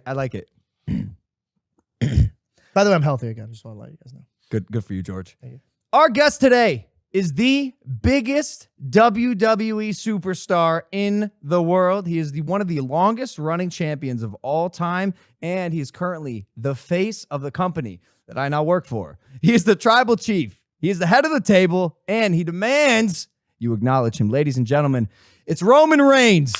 I like it. By the way, I'm healthy again. Just want to let you guys know. Good for you, George. Thank you. Our guest today is the biggest WWE superstar in the world. He is one of the longest running champions of all time, and he is currently the face of the company that I now work for. He is the tribal chief. He is the head of the table, and he demands you acknowledge him. Ladies and gentlemen, it's Roman Reigns.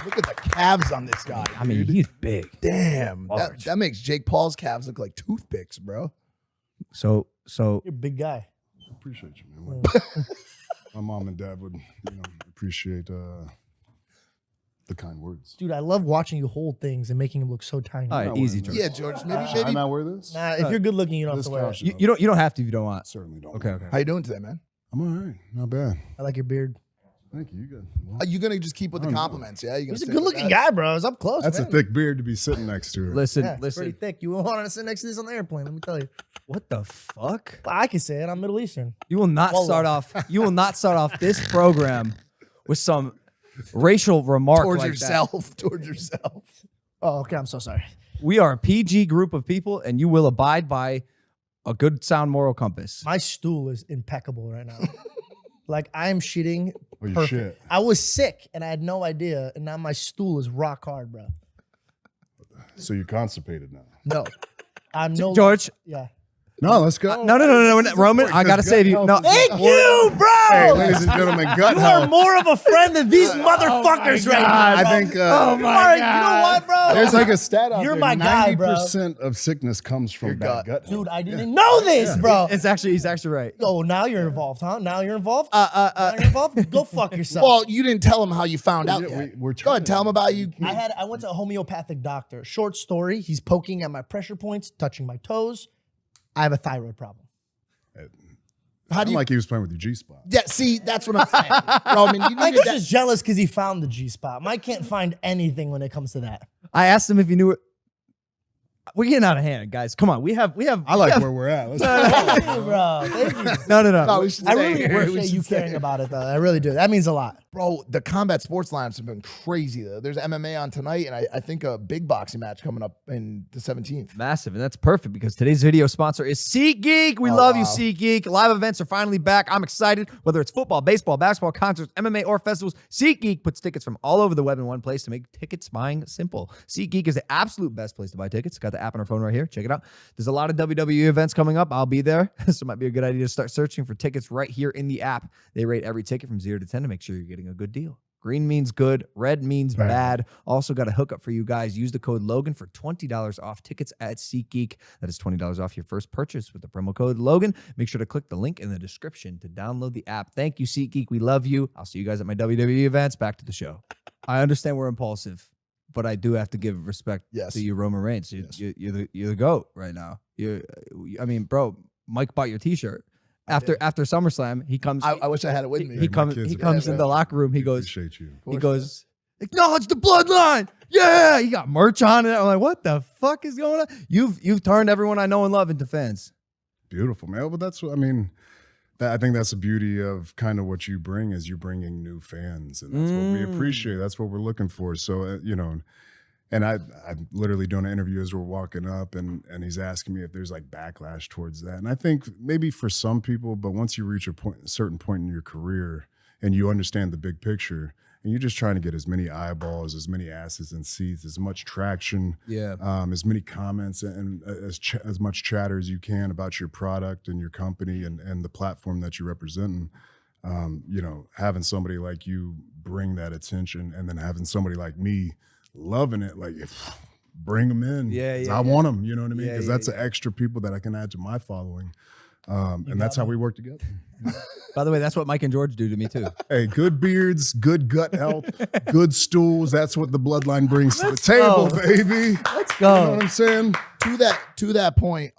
Look at the calves on this guy. I mean, he's big. Damn. Large. That makes Jake Paul's calves look like toothpicks, bro. So You're a big guy. Appreciate you, man. My mom and dad would, appreciate the kind words. Dude, I love watching you hold things and making them look so tiny. all right, easy, George. Yeah, George. Should I not wear this? Nah, if you're good looking, you don't have This to wear it. couch, You don't have to if you don't want. Certainly don't. Okay. How you doing today, man? I'm all right. Not bad. I like your beard. Thank you. You good? Are you going to just keep with the Oh, no. compliments? Yeah, you gonna He's a stick good with looking that? guy, bro. It's up close. That's man. a thick beard to be sitting next to. Listen, Yeah, it's pretty thick. You won't want to sit next to this on the airplane. Let me tell you. What the fuck? I can say it. I'm Middle Eastern. You will not Wallah. start off. You will not start off this program with some racial remark Towards like yourself. Towards yourself. Oh, okay. I'm so sorry. That. We are a PG group of people, and you will abide by a good, sound moral compass. My stool is impeccable right now. Like I'm shitting. Oh, you Perfect. shit. I was sick and I had no idea, and now my stool is rock hard, bro. So you're constipated now. No, I'm no. George, Yeah. No, let's go. no, Roman, I gotta save you. No, Thank you, bro. Hey, ladies and gentlemen, gut You are health. more of a friend than these motherfuckers right now. I think Oh my God. You know what, bro? there's like a stat out You're there. my guy, bro. 90% of sickness comes from bad gut health. Dude, I didn't know this, bro. he's actually right. Oh, now you're involved, huh? Now you're involved? Now you're involved? Go fuck yourself. Well, you didn't tell him how you found out Yeah, yet. we're Go ahead, tell him about you. I went to a homeopathic doctor. Short story, he's poking at my pressure points, touching my toes. I have a thyroid problem. How do you? Like he was playing with your G-spot. Yeah, see, that's what I'm saying. Roman, you Mike needed is that. just jealous because he found the G spot. Mike can't find anything when it comes to that. I asked him if he knew it. We're getting out of hand, guys. Come on, we have. I like where we're at. Let's Thank you, bro. Thank you. No. No, we should I stay really here. We appreciate should you stay caring here. about it, though. I really do. That means a lot. Bro, the combat sports lineups have been crazy, though. There's MMA on tonight, and I think a big boxing match coming up in the 17th. Massive, and that's perfect because today's video sponsor is SeatGeek. We love you, SeatGeek. Live events are finally back. I'm excited. Whether it's football, baseball, basketball, concerts, MMA, or festivals, SeatGeek puts tickets from all over the web in one place to make tickets buying simple. SeatGeek is the absolute best place to buy tickets. Got the app on our phone right here. Check it out. There's a lot of WWE events coming up. I'll be there, so it might be a good idea to start searching for tickets right here in the app. They rate every ticket from 0 to 10 to make sure you're getting a good deal. Green means good. Red means bad. Also got a hookup for you guys. Use the code Logan for $20 off tickets at SeatGeek. That is $20 off your first purchase with the promo code Logan. Make sure to click the link in the description to download the app. Thank you, SeatGeek. We love you. I'll see you guys at my WWE events. Back to the show. I understand we're impulsive, but I do have to give respect to you, Roman Reigns. You're the GOAT right now. I mean, bro, Mike bought your T-shirt. After SummerSlam, he comes. I wish I had it with me. He comes in the locker room. He goes. appreciate you. He goes, acknowledge the bloodline. Yeah, he got merch on it. I'm like, what the fuck is going on? You've turned everyone I know and love into fans. Beautiful, man. But that's what I mean. I think that's the beauty of kind of what you bring is you're bringing new fans, and that's what we appreciate. That's what we're looking for. So and I'm literally doing an interview as we're walking up, and he's asking me if there's like backlash towards that. And I think maybe for some people, but once you reach a certain point in your career and you understand the big picture, and you're just trying to get as many eyeballs, as many asses and seats, as much traction, as many comments, and as much chatter as you can about your product and your company and the platform that you're representing. Having somebody like you bring that attention, and then having somebody like me loving it, like bring them in. I want them, you know what I mean? Because that's the extra people that I can add to my following. And that's how we work together. By the way, that's what Mike and George do to me too. Hey, good beards, good gut health, good stools. That's what the bloodline brings to the table, baby. Let's go. You know what I'm saying? To that point,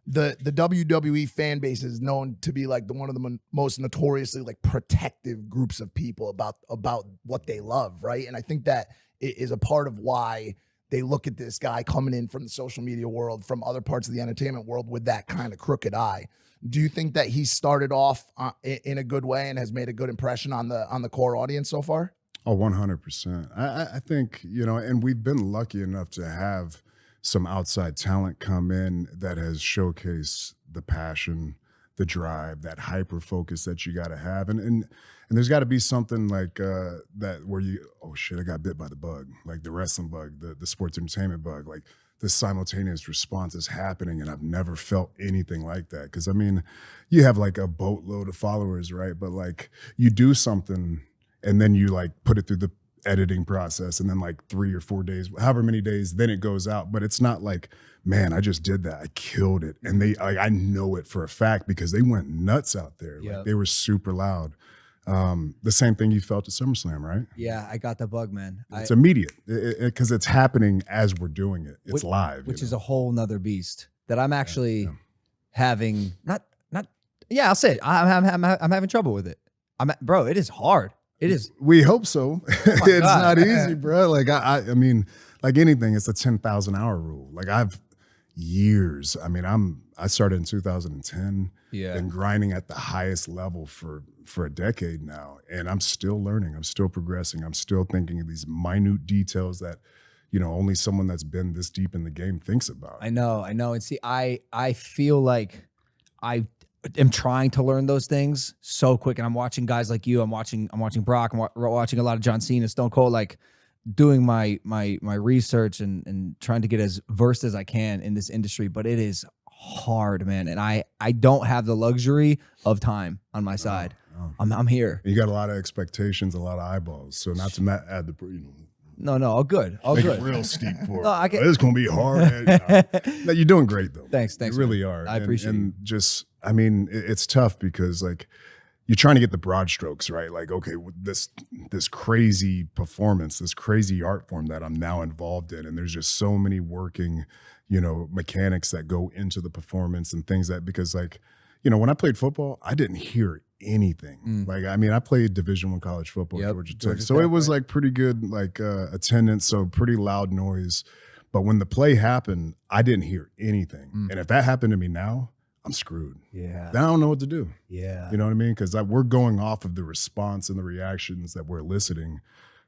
the WWE fan base is known to be like one of the most notoriously like protective groups of people about what they love, right? And I think that is a part of why they look at this guy coming in from the social media world, from other parts of the entertainment world with that kind of crooked eye. Do you think that he started off in a good way and has made a good impression on the core audience so far? Oh, 100%. I think, you know, and we've been lucky enough to have some outside talent come in that has showcased the passion, the drive, that hyper focus that you got to have. And there's got to be something like that where you, oh shit, I got bit by the bug, like the wrestling bug, the sports entertainment bug, like this simultaneous response is happening. And I've never felt anything like that. Cause I mean, you have like a boatload of followers, right? But like you do something and then you like put it through the editing process, and then like 3 or 4 days, however many days, then it goes out. But it's not like, man, I just did that, I killed it, and I know it for a fact because they went nuts out there. Yep. Like they were super loud. The same thing you felt at SummerSlam, right? Yeah, I got the bug, man. It's immediate because it's happening as we're doing it. It's live, which you is know? a whole nother beast that I'm actually having. Yeah, I'll say it. I'm having trouble with it. Bro, it is hard. It is. We hope so. It's God. not easy, bro. Like I mean, like anything, it's a 10,000 hour rule. Like I've years. I mean, I started in 2010. Yeah. Been grinding at the highest level for a decade now, and I'm still learning. I'm still progressing. I'm still thinking of these minute details that, you know, only someone that's been this deep in the game thinks about. I know. And see, I feel like I am trying to learn those things so quick, and I'm watching guys like you. I'm watching Brock. I'm watching a lot of John Cena, Stone Cold, like doing my research and trying to get as versed as I can in this industry. But it is hard, man, and I don't have the luxury of time on my side. I'm here. You got a lot of expectations, a lot of eyeballs. So not to add the, you know, No, all good, all make good. it real steep for No, I get- it's gonna be hard. No, you're doing great though. Thanks, You man. really are. I appreciate it. And just, I mean, it's tough because like you're trying to get the broad strokes, right? Like, okay, this crazy performance, this crazy art form that I'm now involved in, and there's just so many working, you know, mechanics that go into the performance and things that, because like, you know, when I played football, I didn't hear anything. Like, I mean, I played Division I college football, Yep, Georgia Tech, Georgia so Tech, it was right. like pretty good, like attendance, so pretty loud noise. But when the play happened, I didn't hear anything. And if that happened to me now, I'm screwed. Yeah, Then I don't know what to do. yeah. You know what I mean? Because we're going off of the response and the reactions that we're eliciting,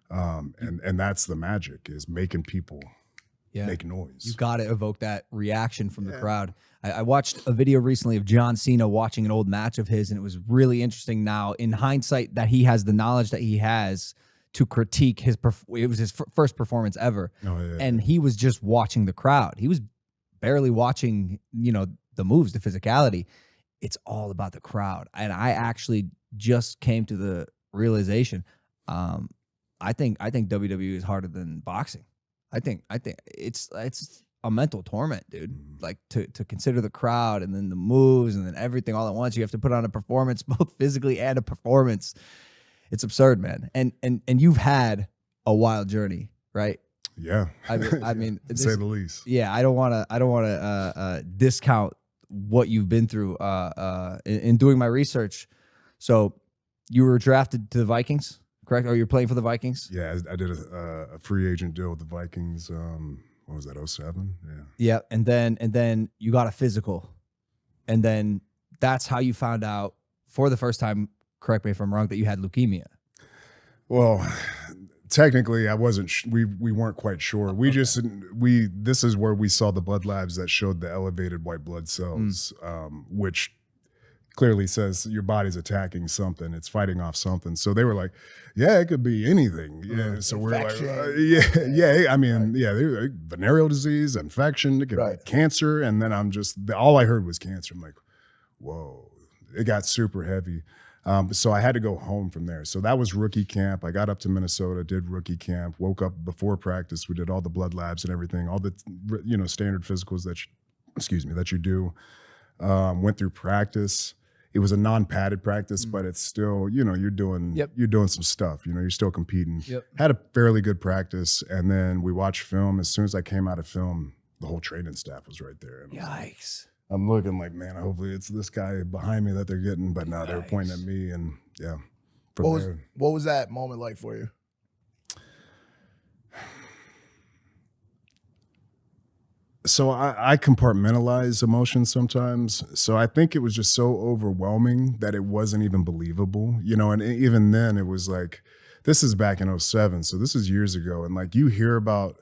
and that's the magic, is making people make noise. You got to evoke that reaction from the crowd. I watched a video recently of John Cena watching an old match of his, and it was really interesting now, in hindsight, that he has the knowledge that he has to critique his, it was his first performance ever. Oh, yeah. And he was just watching the crowd. He was barely watching, you know, the moves, the physicality. It's all about the crowd. And I actually just came to the realization, I think WWE is harder than boxing. I think it's a mental torment, dude. Like to consider the crowd and then the moves and then everything all at once. You have to put on a performance, both physically and a performance. It's absurd, man. And you've had a wild journey, right? Yeah. I mean, to say the least. Yeah, I don't want to discount what you've been through in doing my research. So you were drafted to the Vikings, correct? Or you're playing for the Vikings? Yeah, I did a free agent deal with the Vikings. What was that, 07? Yeah. Yeah, and then you got a physical, and then that's how you found out for the first time, correct me if I'm wrong, that you had leukemia. Well, technically, I wasn't. We weren't quite sure. We just this is where we saw the blood labs that showed the elevated white blood cells, which clearly says your body's attacking something. It's fighting off something. So they were like, "Yeah, it could be anything." Yeah. So we're like, "Yeah." I mean, yeah, venereal disease, infection, it could be cancer, and then all I heard was cancer. I'm like, "Whoa!" It got super heavy. So I had to go home from there. So that was rookie camp. I got up to Minnesota, did rookie camp, woke up before practice. We did all the blood labs and everything, all the standard physicals that you do. Went through practice. It was a non-padded practice, but it's still, you're doing some stuff. You're still competing. Yep. Had a fairly good practice, and then we watched film. As soon as I came out of film, the whole training staff was right there. And Yikes. I'm looking like, man, hopefully it's this guy behind me that they're getting, but no, they were pointing at me, and yeah. What was that moment like for you? So I compartmentalize emotions sometimes. So I think it was just so overwhelming that it wasn't even believable, and even then it was like this is back in 07. So this is years ago. And like you hear about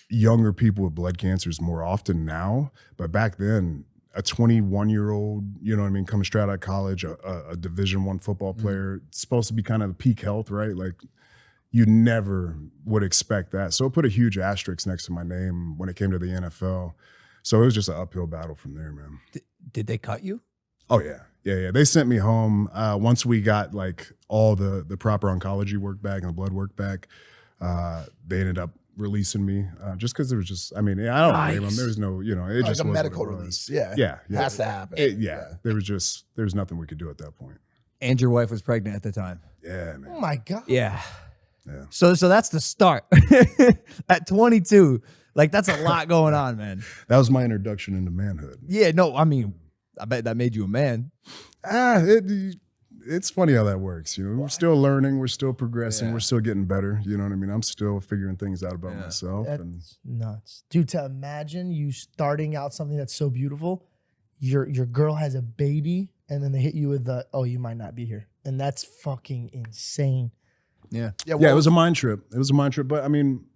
younger people with blood cancers more often now, but back then, a 21-year-old, you know what I mean, coming straight out of college, a Division I football player, supposed to be kind of the peak health, right? Like you never would expect that. So it put a huge asterisk next to my name when it came to the NFL. So it was just an uphill battle from there, man. Did they cut you? Oh yeah. Yeah. They sent me home. Once we got like all the proper oncology work back and the blood work back, they ended up releasing me just because there was just, I mean, I don't blame them. There was no, you know, it Like just a was medical what it was. release. Yeah. Yeah. Has to happen. There was nothing we could do at that point. And your wife was pregnant at the time. Yeah, man. Oh my God. Yeah. Yeah. So that's the start. At 22, like that's a lot going on, man. That was my introduction into manhood. Yeah, no, I mean, I bet that made you a man. It's funny how that works. You know, we're still learning, we're still progressing, we're still getting better. You know what I mean? I'm still figuring things out about myself. And That's nuts. Dude, to imagine you starting out something that's so beautiful, your girl has a baby, and then they hit you with the, oh, you might not be here. And that's fucking insane. Yeah. yeah, it was a mind trip. It was a mind trip. But I mean,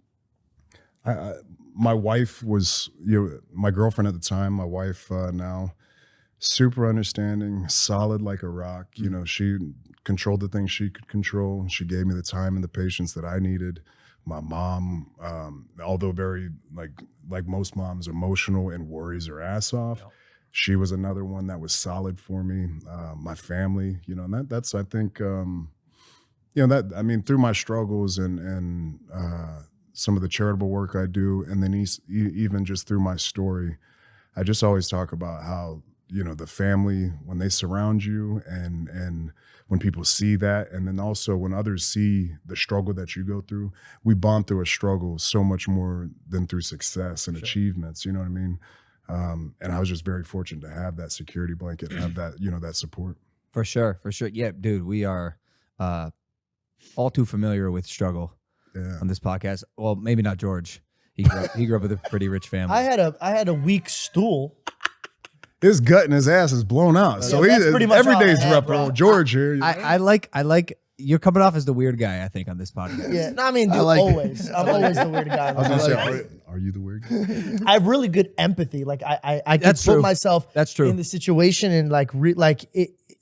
my wife was, you know, my girlfriend at the time, my wife now, super understanding, solid like a rock. You know, she controlled the things she could control. She gave me the time and the patience that I needed. My mom, although very like most moms, emotional and worries her ass off. Yep. She was another one that was solid for me. My family, you know, and that's I think, you know, that I mean, through my struggles and some of the charitable work I do, and then even just through my story, I just always talk about how, you know, the family, when they surround you and when people see that, and then also when others see the struggle that you go through, we bond through a struggle so much more than through success and achievements, you know what I mean? And I was just very fortunate to have that security blanket, have that, you know, that support. For sure. Yeah, dude, we are all too familiar with struggle on this podcast. Well, maybe not George. He grew up with a pretty rich family. I had a weak stool. His gut and his ass is blown out. So that's pretty much every all I day's had, rough for bro. old George here. You know? I like you're coming off as the weird guy, I think, on this podcast. Yeah, no, I mean, dude, like- always. I'm always the weird guy. I was gonna say, are you the weird guy? I have really good empathy. Like I can That's put true. myself That's true. in the situation and like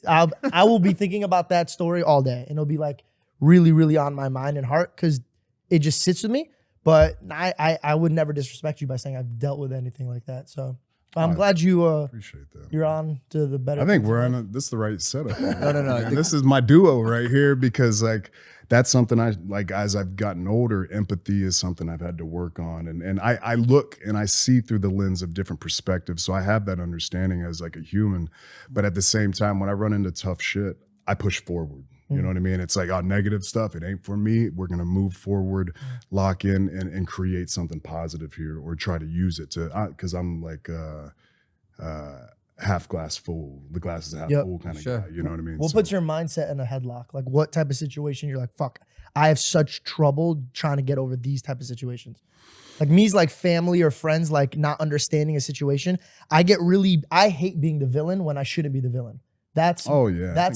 I will be thinking about that story all day, and it'll be like really, really on my mind and heart because it just sits with me. But I would never disrespect you by saying I've dealt with anything like that. So I'm glad you Appreciate that. you're on to the better. I think we're on this is the right setup. No. Man, this is my duo right here because like that's something I like as I've gotten older, empathy is something I've had to work on. And I look and I see through the lens of different perspectives. So I have that understanding as like a human. But at the same time, when I run into tough shit, I push forward. You know what I mean? It's like, negative stuff, it ain't for me. We're going to move forward, lock in and create something positive here or try to use it to, because I'm like half glass full. The glass is half full kind of guy. You know what I mean? What puts your mindset in a headlock? Like what type of situation you're like, fuck, I have such trouble trying to get over these type of situations. Like me's like family or friends, like not understanding a situation. I hate being the villain when I shouldn't be the villain. That's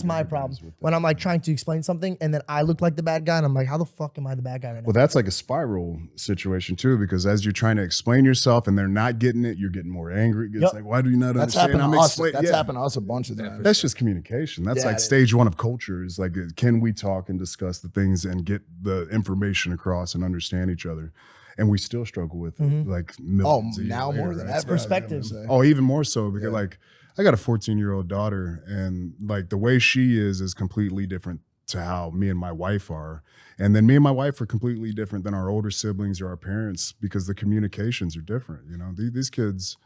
my problem. When I'm like trying to explain something and then I look like the bad guy and I'm like, how the fuck am I the bad guy right now? Well, that's like a spiral situation too, because as you're trying to explain yourself and they're not getting it, you're getting more angry. It's like, why do you not That's understand? happened to us. That's happened to us a bunch of times. That's just communication. That's like stage one of culture is like, can we talk and discuss the things and get the information across and understand each other? And we still struggle with it, like millions of years now later, more than right? ever. Perspective. Oh, even more so because like I got a 14-year-old daughter and like the way she is completely different to how me and my wife are. And then me and my wife are completely different than our older siblings or our parents because the communications are different. You know, these kids,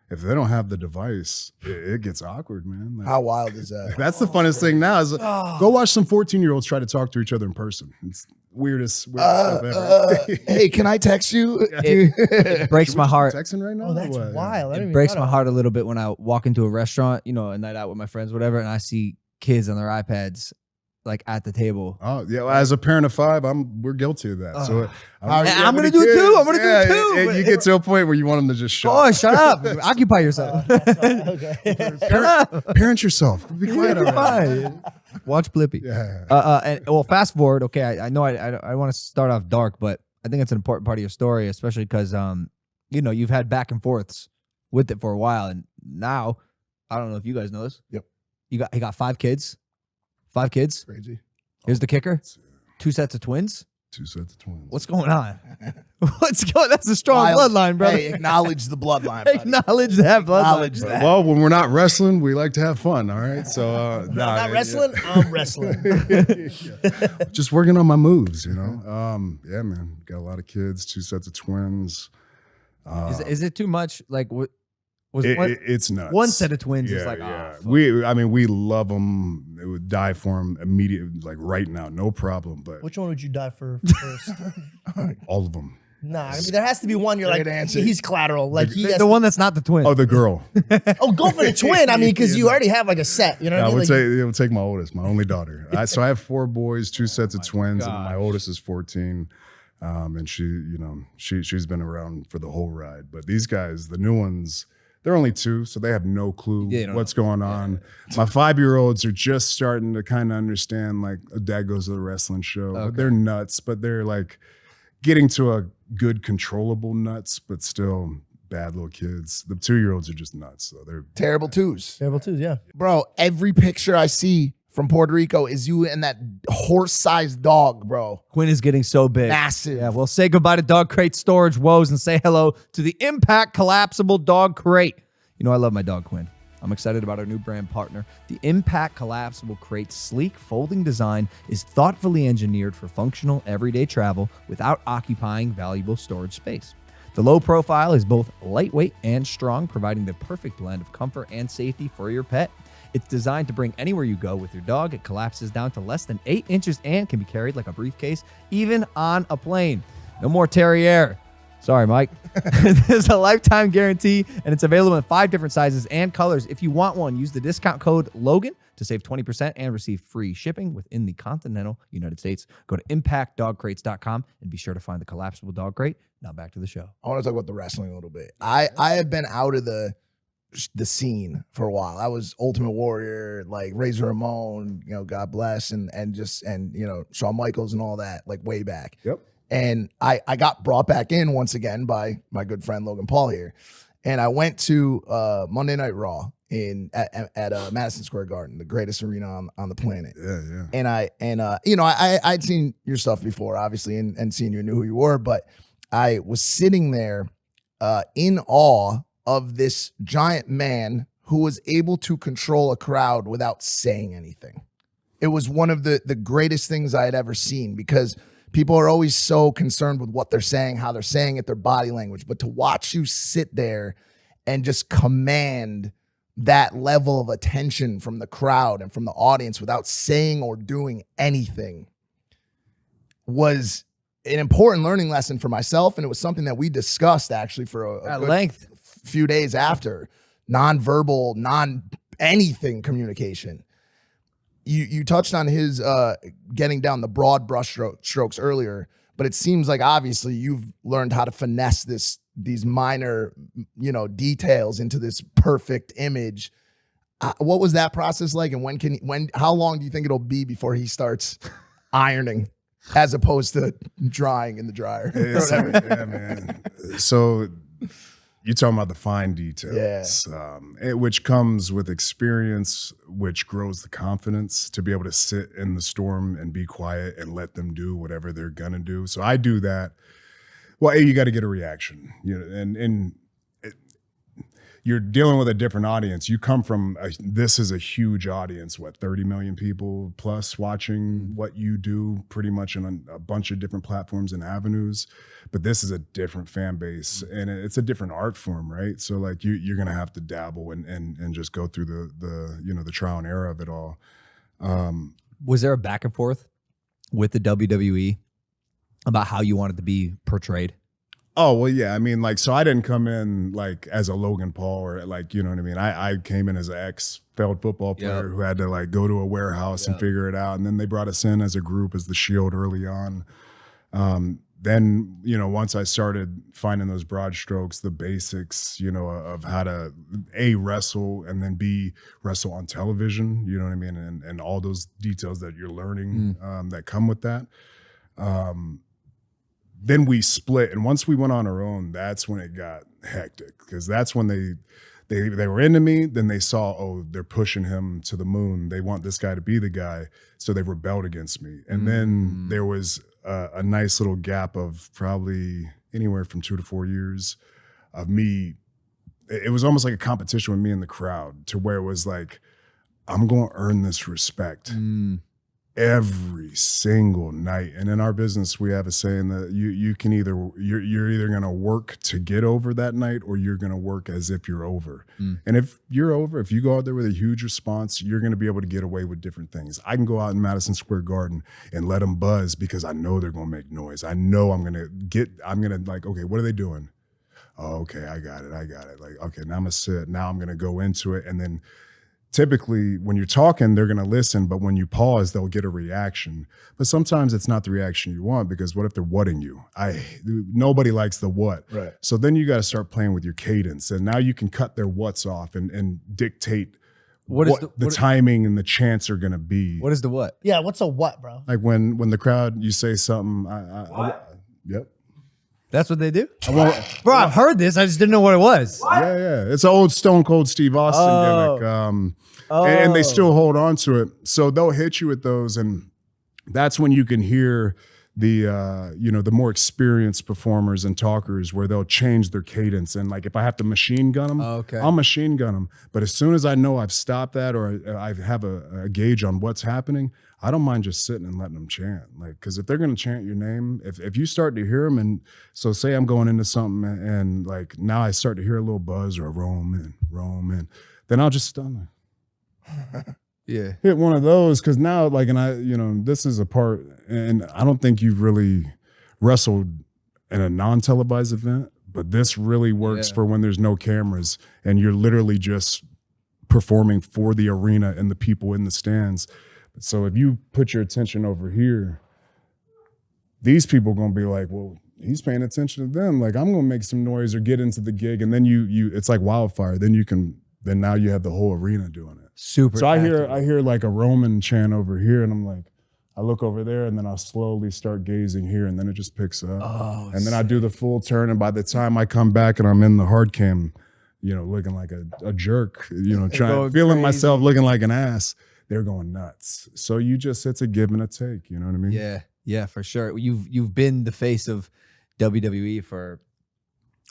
if they don't have the device, it gets awkward, man. Like, How wild is that? that's the funnest thing now is go watch some 14-year-olds try to talk to each other in person. It's weirdest stuff ever. Hey, can I text you? It breaks my heart. Texting right now? Oh, that's or what? wild. I didn't It even breaks know my that. heart a little bit when I walk into a restaurant, you know, a night out with my friends, whatever, and I see kids on their iPads like at the table. Oh yeah, well, as a parent of 5, we're guilty of that. So I'm gonna do it too. I'm gonna do it too. And you get to a point where you want them to just shut Oh, shut up! Occupy yourself. Okay. Parent yourself. Be quiet. You're already. fine. Watch Blippi. Yeah. And well, fast forward. Okay, I know I want to start off dark, but I think it's an important part of your story, especially because you know, you've had back and forths with it for a while, and now I don't know if you guys know this. Yep. He got 5 kids. 5 kids. Crazy. Here's the kicker: 2 sets of twins. 2 sets of twins. What's going on? What's going? That's a strong Wild. bloodline, brother. Hey, acknowledge the bloodline. Buddy. Acknowledge that bloodline. Acknowledge that. Well, when we're not wrestling, we like to have fun. All right, so Not wrestling. I'm wrestling. just working on my moves, you know. Yeah, man, got a lot of kids, 2 sets of twins. Is it too much? Like what? It's nuts. One set of twins is Yeah, like, yeah. fuck. We love them. It would die for them immediately, like right now, no problem. But Which one would you die for first? all of them. Nah, I mean there has to be one. You're Great like answer. he's collateral. Like he has The one that's not the twin. Oh, the girl. oh, go for the twin. I mean, because you already have like a set. You know what I mean? It would take my oldest, my only daughter. So I have 4 boys, 2 sets of twins, and my oldest is 14. And she, you know, she's been around for the whole ride. But these guys, the new ones, they're only 2, so they have no clue what's going on. My 5-year-olds are just starting to kind of understand, like, dad goes to the wrestling show. But they're nuts, but they're like getting to a good controllable nuts, but still bad little kids. The 2-year-olds are just nuts. So they're Terrible twos. Terrible twos, yeah. Bro, every picture I see from Puerto Rico is you and that horse-sized dog, bro. Quinn is getting so big. Massive. Yeah, well, say goodbye to dog crate storage woes and say hello to the Impact collapsible dog crate. You know, I love my dog Quinn. I'm excited about our new brand partner. The Impact collapsible crate's sleek folding design is thoughtfully engineered for functional everyday travel without occupying valuable storage space. The low profile is both lightweight and strong, providing the perfect blend of comfort and safety for your pet. It's designed to bring anywhere you go with your dog. It collapses down to less than 8 inches and can be carried like a briefcase, even on a plane. No more Terrier. Sorry, Mike. There's a lifetime guarantee, and it's available in 5 different sizes and colors. If you want one, use the discount code Logan to save 20% and receive free shipping within the continental United States. Go to impactdogcrates.com and be sure to find the collapsible dog crate. Now back to the show. I want to talk about the wrestling a little bit. I have been out of the scene for a while. I was Ultimate Warrior, like Razor Ramon, you know, God bless, and you know, Shawn Michaels and all that, like way back. Yep. And I got brought back in once again by my good friend Logan Paul here. And I went to Monday Night Raw at Madison Square Garden, the greatest arena on the planet. Yeah, yeah. And you know, I'd seen your stuff before, obviously, and seen you, knew who you were, but I was sitting there in awe of this giant man who was able to control a crowd without saying anything. It was one of the greatest things I had ever seen, because people are always so concerned with what they're saying, how they're saying it, their body language. But to watch you sit there and just command that level of attention from the crowd and from the audience without saying or doing anything was an important learning lesson for myself. And it was something that we discussed actually for At length. Few days after. Non-verbal, non-anything communication. You touched on his getting down the broad brush strokes earlier, but it seems like obviously you've learned how to finesse these minor, you know, details into this perfect image. What was that process like, and how long do you think it'll be before he starts ironing as opposed to drying in the dryer? Yeah, man. So you're talking about the fine details, which comes with experience, which grows the confidence to be able to sit in the storm and be quiet and let them do whatever they're gonna do. So I do that. Well, you got to get a reaction, you know, and you're dealing with a different audience. You come from this is a huge audience, 30 million people plus watching what you do pretty much on a bunch of different platforms and avenues. But this is a different fan base, and it's a different art form, right? So like you're gonna have to dabble and just go through the you know, the trial and error of it all. Was there a back and forth with the WWE about how you wanted to be portrayed? Oh, well, yeah. I mean, like, so I didn't come in like as a Logan Paul or like, you know what I mean? I came in as an ex-failed football player who had to like go to a warehouse and figure it out. And then they brought us in as a group as the Shield early on. Then, you know, once I started finding those broad strokes, the basics, you know, of how to A, wrestle and then B, wrestle on television, you know what I mean? And all those details that you're learning that come with that. Then we split, and once we went on our own, that's when it got hectic, because that's when they were into me. Then they saw, oh, they're pushing him to the moon. They want this guy to be the guy, so they rebelled against me. And then there was a nice little gap of probably anywhere from 2 to 4 years of me. It was almost like a competition with me and the crowd, to where it was like, I'm going to earn this respect. Every single night. And in our business, we have a saying that you can either, you're either going to work to get over that night, or you're going to work as if you're over. And if you're over, if you go out there with a huge response, you're going to be able to get away with different things. I can go out in Madison Square Garden and let them buzz, because I know they're going to make noise. I know I'm going to like, okay, what are they doing? Oh, okay, I got it. Like, okay, now I'm going to sit. Now I'm going to go into it. And then typically when you're talking, they're going to listen, but when you pause, they'll get a reaction. But sometimes it's not the reaction you want, because what if they're whatting you? Nobody likes the what. Right. So then you got to start playing with your cadence, and now you can cut their what's off and dictate what the timing and the chants are going to be. What is the what? Yeah, what's a what, bro? Like when the crowd, you say something. Yep. That's what they do? Bro, I've heard this. I just didn't know what it was. Yeah. It's an old Stone Cold Steve Austin gimmick. And they still hold on to it. So they'll hit you with those, and that's when you can hear the more experienced performers and talkers, where they'll change their cadence. And like, if I have to machine gun them, I'll machine gun them. But as soon as I know I've stopped that, or I have a gauge on what's happening, I don't mind just sitting and letting them chant. Like, because if they're going to chant your name, if you start to hear them, and so say I'm going into something and like now I start to hear a little buzz or a Roman, then I'll just stun them. Hit one of those, because now, like, and this is a part, and I don't think you've really wrestled in a non-televised event, but this really works for when there's no cameras and you're literally just performing for the arena and the people in the stands. So if you put your attention over here, these people are going to be like, well, he's paying attention to them. Like, I'm going to make some noise or get into the gig. And then it's like wildfire. Then now you have the whole arena doing it. Super. So I hear like a Roman chant over here, and I'm like, I look over there, and then I'll slowly start gazing here, and then it just picks up. And then I do the full turn, and by the time I come back and I'm in the hard cam, looking like a jerk, feeling myself looking like an ass, they're going nuts. So it's a give and a take, you know what I mean? Yeah, for sure. You've been the face of WWE for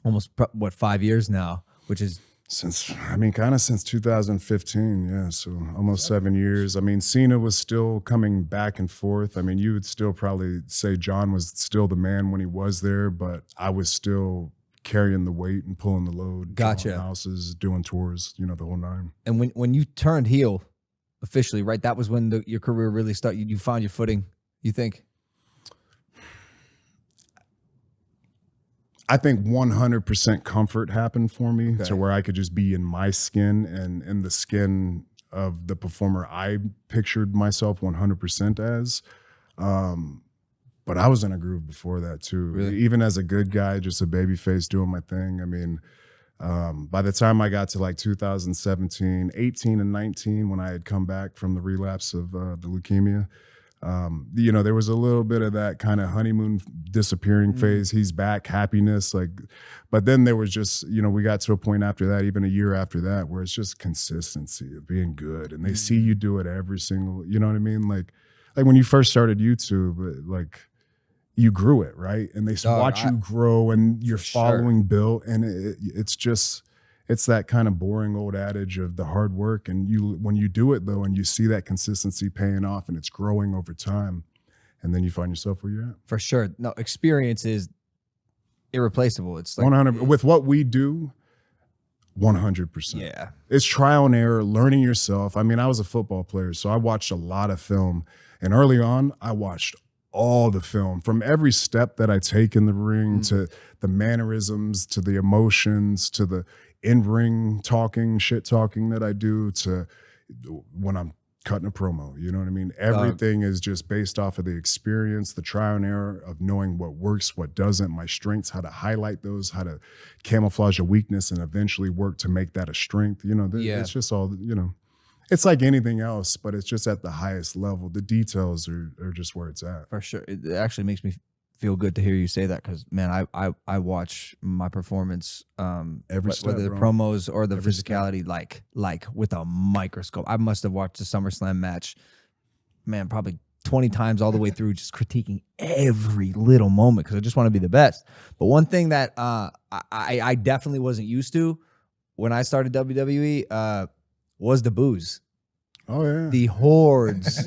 almost 5 years now, which is since 2015. Yeah, so almost 7 years. I mean, Cena was still coming back and forth. I mean, you would still probably say John was still the man when he was there, but I was still carrying the weight and pulling the load. Gotcha. Houses, doing tours, the whole nine. And when you turned heel officially, right? That was when your career really started. You found your footing, you think? I think 100% comfort happened for me, to where I could just be in my skin and in the skin of the performer I pictured myself 100% as. But I was in a groove before that too. Really? Even as a good guy, just a baby face doing my thing. I mean, by the time I got to like 2017, 18 and 19, when I had come back from the relapse of the leukemia, there was a little bit of that kind of honeymoon disappearing phase. He's back, happiness, but then there was just, we got to a point after that, even a year after that, where it's just consistency of being good. And they see you do it every single, you know what I mean? Like when you first started YouTube, like you grew it, right? And they watch you grow, and your following built, and it's that kind of boring old adage of the hard work. And when you do it though, and you see that consistency paying off and it's growing over time, and then you find yourself where you're at. For sure. No, experience is irreplaceable. It's like 100 with what we do. 100%. Yeah. It's trial and error, learning yourself. I mean, I was a football player, so I watched a lot of film, and early on I watched all the film, from every step that I take in the ring to the mannerisms, to the emotions, to the in-ring talking, shit talking that I do, to when I'm cutting a promo, you know what I mean? Everything is just based off of the experience, the trial and error of knowing what works, what doesn't, my strengths, how to highlight those, how to camouflage a weakness and eventually work to make that a strength. You know, it's just all, you know, it's like anything else, but it's just at the highest level. The details are just where it's at. For sure. It actually makes me feel good to hear you say that, because man, I watch my performance Every step, whether the bro. promos or the Every physicality like with a microscope. I must have watched the SummerSlam match, man, probably 20 times all the way through, just critiquing every little moment because I just want to be the best. But one thing that I definitely wasn't used to when I started WWE was the booze. Oh yeah. The hordes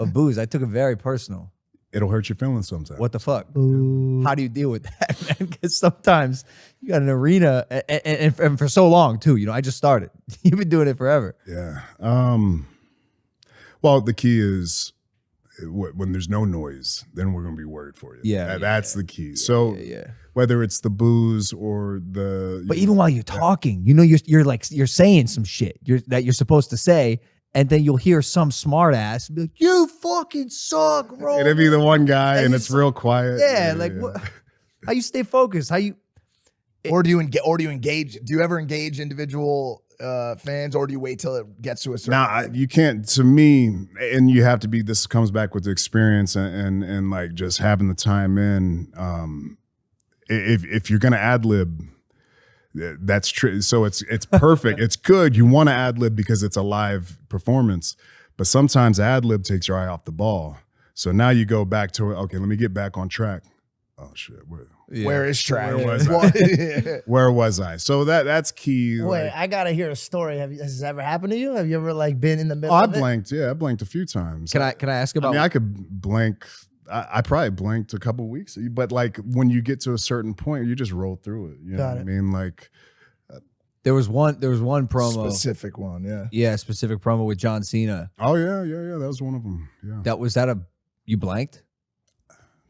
of booze. I took it very personal. It'll hurt your feelings sometimes. What the fuck? Boo. How do you deal with that, man? Because sometimes you got an arena, and for so long too. You know, I just started. You've been doing it forever. Yeah. Well, the key is when there's no noise, then we're gonna be worried for you. Yeah, That's the key. So Yeah. whether it's the booze or the, But even while you're talking, you know, you're saying some shit that you're supposed to say, and then you'll hear some smart ass be like, "You fucking suck, bro." it'll be the one guy, and you it's real quiet. Yeah, like what? How you stay focused? How you? Or do you engage? Do you ever engage individual fans, or do you wait till it gets to a certain? Now you can't. To me, and you have to be. This comes back with the experience and like just having the time in. If you're gonna ad lib, that's true. So it's perfect. It's good. You want to ad lib because it's a live performance, but sometimes ad lib takes your eye off the ball. So now you go back to, okay, let me get back on track. Oh shit, Where is track? Where was I? Where was I? So that's key. Wait, like- I gotta hear a story. Has this ever happened to you? Have you ever like been in the middle I of it? blanked. Yeah, I blanked a few times. Can I ask I about? mean, I could blank. I probably blanked a couple weeks, but like when you get to a certain point, you just roll through it. You know Got what it. I mean? Like there was one promo. Specific one, yeah. Yeah, specific promo with John Cena. oh yeah, that was one of them. Yeah, Was that you blanked?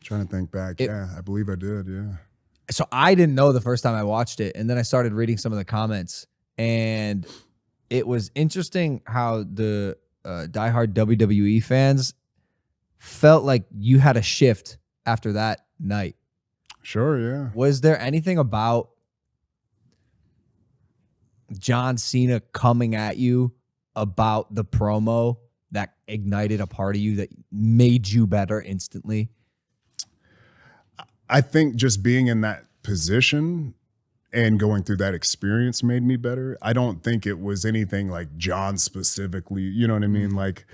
trying to think back. It- Yeah, I believe I did. Yeah. So I didn't know the first time I watched it, and then I started reading some of the comments, and it was interesting how the diehard WWE fans felt like you had a shift after that night. Sure. Yeah. Was there anything about John Cena coming at you about the promo that ignited a part of you that made you better instantly? I think just being in that position and going through that experience made me better. I don't think it was anything like John specifically, you know what I mean? Like,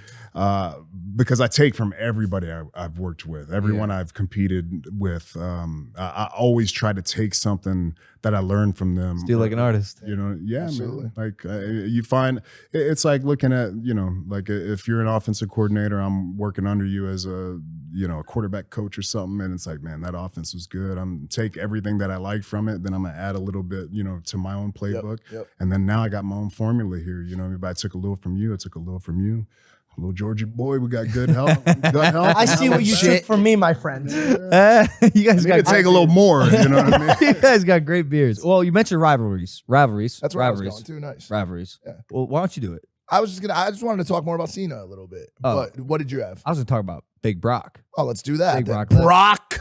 because I take from everybody I've worked with, everyone I've competed with. I always try to take something that I learned from them. Steal like an artist. You know, yeah, Absolutely. man. Like you find it's like looking at, you know, like if you're an offensive coordinator, I'm working under you as a, you know, a quarterback coach or something, and it's like, man, that offense was good. I'm take everything that I like from it, then I'm gonna add a little bit, you know, to my own playbook, yep. and then now I got my own formula here. You know, if I took a little from you, I took a little from you. A little Georgia boy, we got good help. Good help. I see what you took from me, my friend. You guys Need to take a little more. You know what I mean? You guys got great beards. Well, you mentioned rivalries. That's where I was rivalries. going too. Nice. Rivalries. Yeah. Well, why don't you do it? I just wanted to talk more about Cena a little bit. Oh. But what did you have? I was gonna talk about Big Brock. Oh, let's do that. Big then. Brock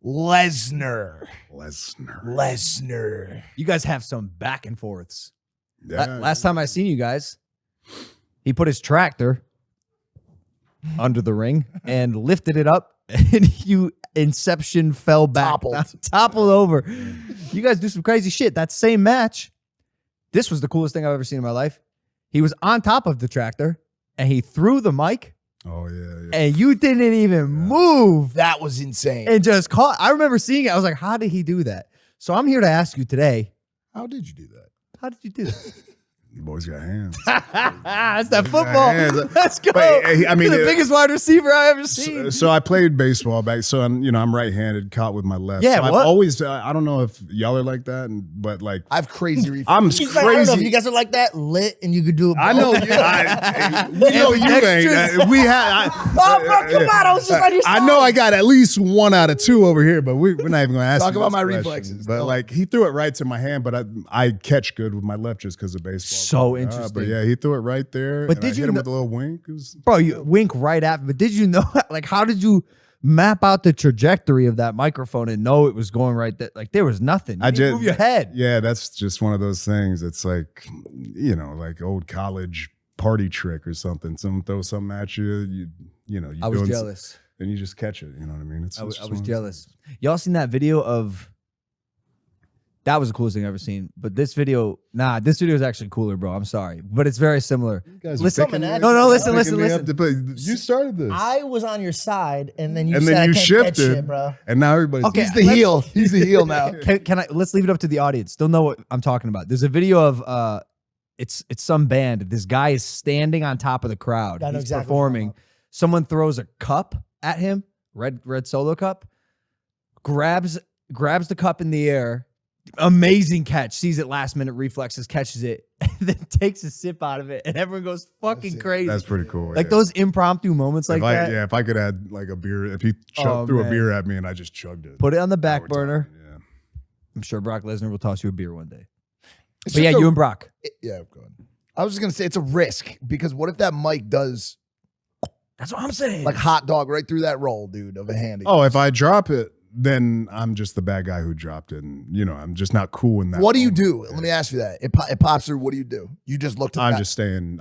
Lesnar. Lesnar. You guys have some back and forths. Yeah. Last time I seen you guys, he put his tractor under the ring and lifted it up, and you Inception fell back, toppled over. You guys do some crazy shit. That same match, this was the coolest thing I've ever seen in my life. He was on top of the tractor, and he threw the mic, Oh yeah. and you didn't even move, That was insane. and just caught. I remember seeing it. I was like, how did he do that? So I'm here to ask you today, How did you do that? how did you do that? Boys got hands. That's that football. hands. Let's go. But, I mean, You're the biggest wide receiver I ever seen. So I played baseball back. So I'm right-handed, caught with my left. Yeah, so I've what? always. I don't know if y'all are like that, but like I have crazy reflexes. I'm He's like, I don't know if crazy. you guys are like that, lit, and you could do it. I know you. We know you ain't. We had. Oh, bro, come on! I was just on your side. I know I got at least 1 out of 2 over here, but we're not even going to ask. Talk you about this my question. reflexes. But Go. like he threw it right to my hand, but I catch good with my left just because of baseball. So interesting. But yeah, he threw it right there. But and did I you hit him know- with a little wink? It was, Bro, you wink right after. But did you know, like, how did you map out the trajectory of that microphone and know it was going right there? Like, there was nothing. You didn't move your head. Yeah, that's just one of those things. It's like, like old college party trick or something. Someone throws something at you, you I was doing jealous. and you just catch it. You know what I mean? I was just one of those jealous. things. Y'all seen that video of? That was the coolest thing I've ever seen. But this video is actually cooler, bro. I'm sorry, but it's very similar. You guys are Listen- picking me- No, listen, picking me listen. up to play. You started this. I was on your side, and then you and said then I you can't catch shifted, shit, bro. and now everybody's Okay. He's the heel. He's the heel now. Can I? Let's leave it up to the audience. They'll know what I'm talking about. There's a video of it's some band. This guy is standing on top of the crowd. I know He's exactly what you're performing. talking Someone throws a cup at him, red solo cup. Grabs the cup in the air. Amazing catch. Sees it last minute, reflexes, catches it, and then takes a sip out of it, and everyone goes fucking crazy. That's pretty cool. Like yeah. those impromptu moments like that. If I could add like a beer, if he Oh, threw a man. beer at me and I just chugged it, Put it on the now back we're burner. talking, yeah. I'm sure Brock Lesnar will toss you a beer one day. It's But yeah, just you and Brock. yeah, go ahead. I was just gonna say it's a risk because what if that mic does That's what I'm saying. like hot dog right through that roll, dude, of a handy? Oh, if I drop it, then I'm just the bad guy who dropped it, and I'm just not cool in that. What do you moment. do? Let me ask you that. It pops through. What do you do? You just look to I'm that. just staying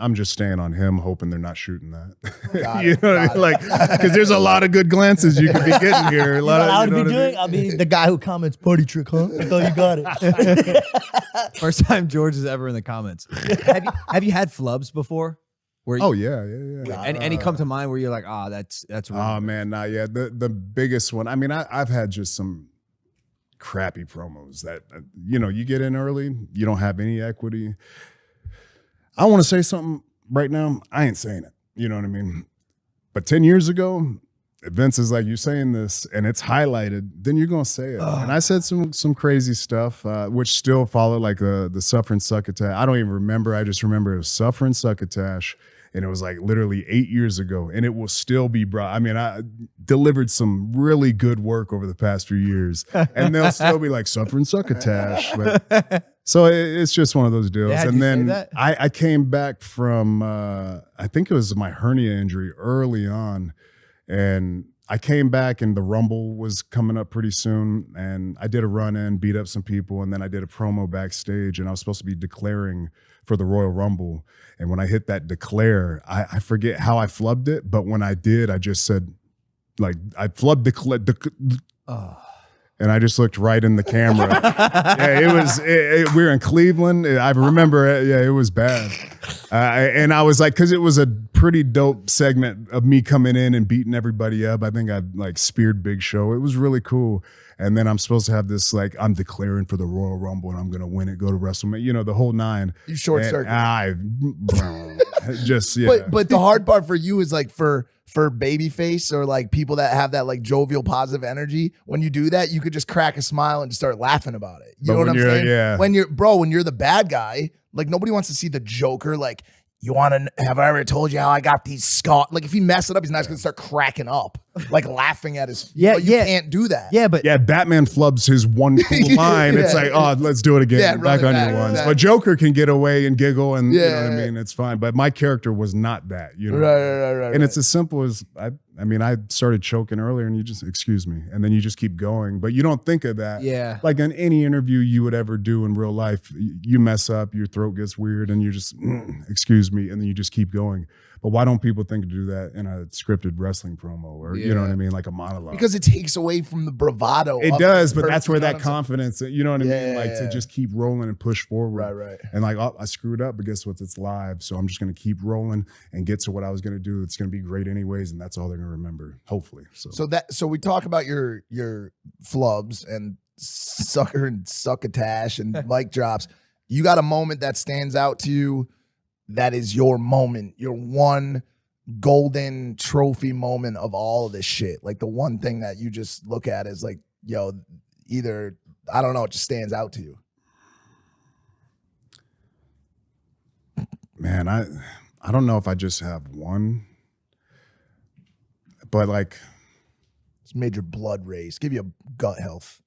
on him, hoping they're not shooting that. Got you it, know what I got mean? Like, because there's a lot of good glances you could be getting here. A You know lot what I of, would you know be what I doing? mean? I'll be the guy who comments party trick, huh? I thought you got it. First time George is ever in the comments. have you had flubs before? Where Oh yeah. any come to mind where you're like, that's really Oh man, nah, yeah. The biggest one. I mean, I've had just some crappy promos that you get in early, you don't have any equity. I want to say something right now. I ain't saying it. You know what I mean? But 10 years ago, Vince is like, you're saying this and it's highlighted, then you're gonna say it. And I said some crazy stuff, which still followed, like the suffer and succotash. I don't even remember. I just remember it was suffer and succotash. And it was like literally 8 years ago, and it will still be brought. I mean, I delivered some really good work over the past few years, and they'll still be like suffer and succotash. But so it's just one of those deals. Yeah, did and you say then that? I came back from I think it was my hernia injury early on, and I came back and the Rumble was coming up pretty soon, and I did a run in, beat up some people, and then I did a promo backstage, and I was supposed to be declaring for the Royal Rumble. And when I hit that declare, I forget how I flubbed it, but when I did, I just said, like, I flubbed and I just looked right in the camera. Yeah, it was, we were in Cleveland. I remember it. Yeah, it was bad. And I was like, because it was a pretty dope segment of me coming in and beating everybody up. I think I like speared Big Show. It was really cool. And then I'm supposed to have this, like, I'm declaring for the Royal Rumble and I'm going to win it, go to WrestleMania, the whole nine. You short circuit. I just, yeah. But the hard part for you is like for babyface or like people that have that like jovial positive energy, when you do that, you could just crack a smile and just start laughing about it. You But know what when I'm you're- saying? yeah. When you're the bad guy, like nobody wants to see the Joker. Like, you want to, have I ever told you how I got these scars? Like, if he mess it up, he's not just going to start cracking up, like laughing at his. Yeah, but you yeah. can't do that. Yeah, but Yeah, Batman flubs his one cool line. It's Yeah. like, oh, let's do it again. Yeah, run Back it on back, your ones. exactly. But Joker can get away and giggle, and you know what I Yeah. mean? It's fine. But my character was not that, you know? Right. And it's as simple as, I mean, I started choking earlier and you just, excuse me. And then you just keep going. But you don't think of that. yeah. Like in any interview you would ever do in real life, you mess up, your throat gets weird, and you're just, excuse me. And then you just keep going. But why don't people think to do that in a scripted wrestling promo or, you know what I mean? Like a monologue. Because it takes away from the bravado. It of does, the but that's person, where you know that what I'm saying? confidence, you know what I mean? Yeah, Like yeah. to just keep rolling and push forward. Right. And like, oh, I screwed up, but guess what? It's live. So I'm just going to keep rolling and get to what I was going to do. It's going to be great anyways. And that's all they're going to remember, hopefully. So we talk about your flubs and sucker and succotash and mic drops. You got a moment that stands out to you. That is your moment. Your one golden trophy moment of all of this shit. Like the one thing that you just look at is like, yo, either, I don't know, it just stands out to you. Man, I don't know if I just have one, but like, It's made your blood race, give you a gut health,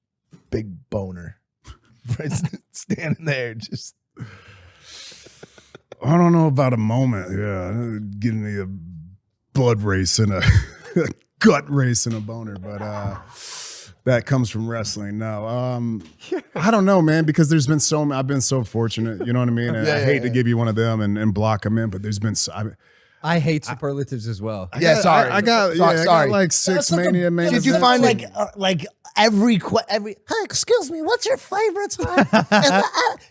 big boner. Standing there, just. I don't know about a moment. Yeah, giving me a blood race and a gut race and a boner, but that comes from wrestling. No, I don't know, man, because there's been I've been so fortunate. You know what I mean? And I hate to give you one of them and block them in, but there's been. I hate superlatives as well. I got like 6 Mania main Did you events. find like every hey, excuse me, what's your favorite time?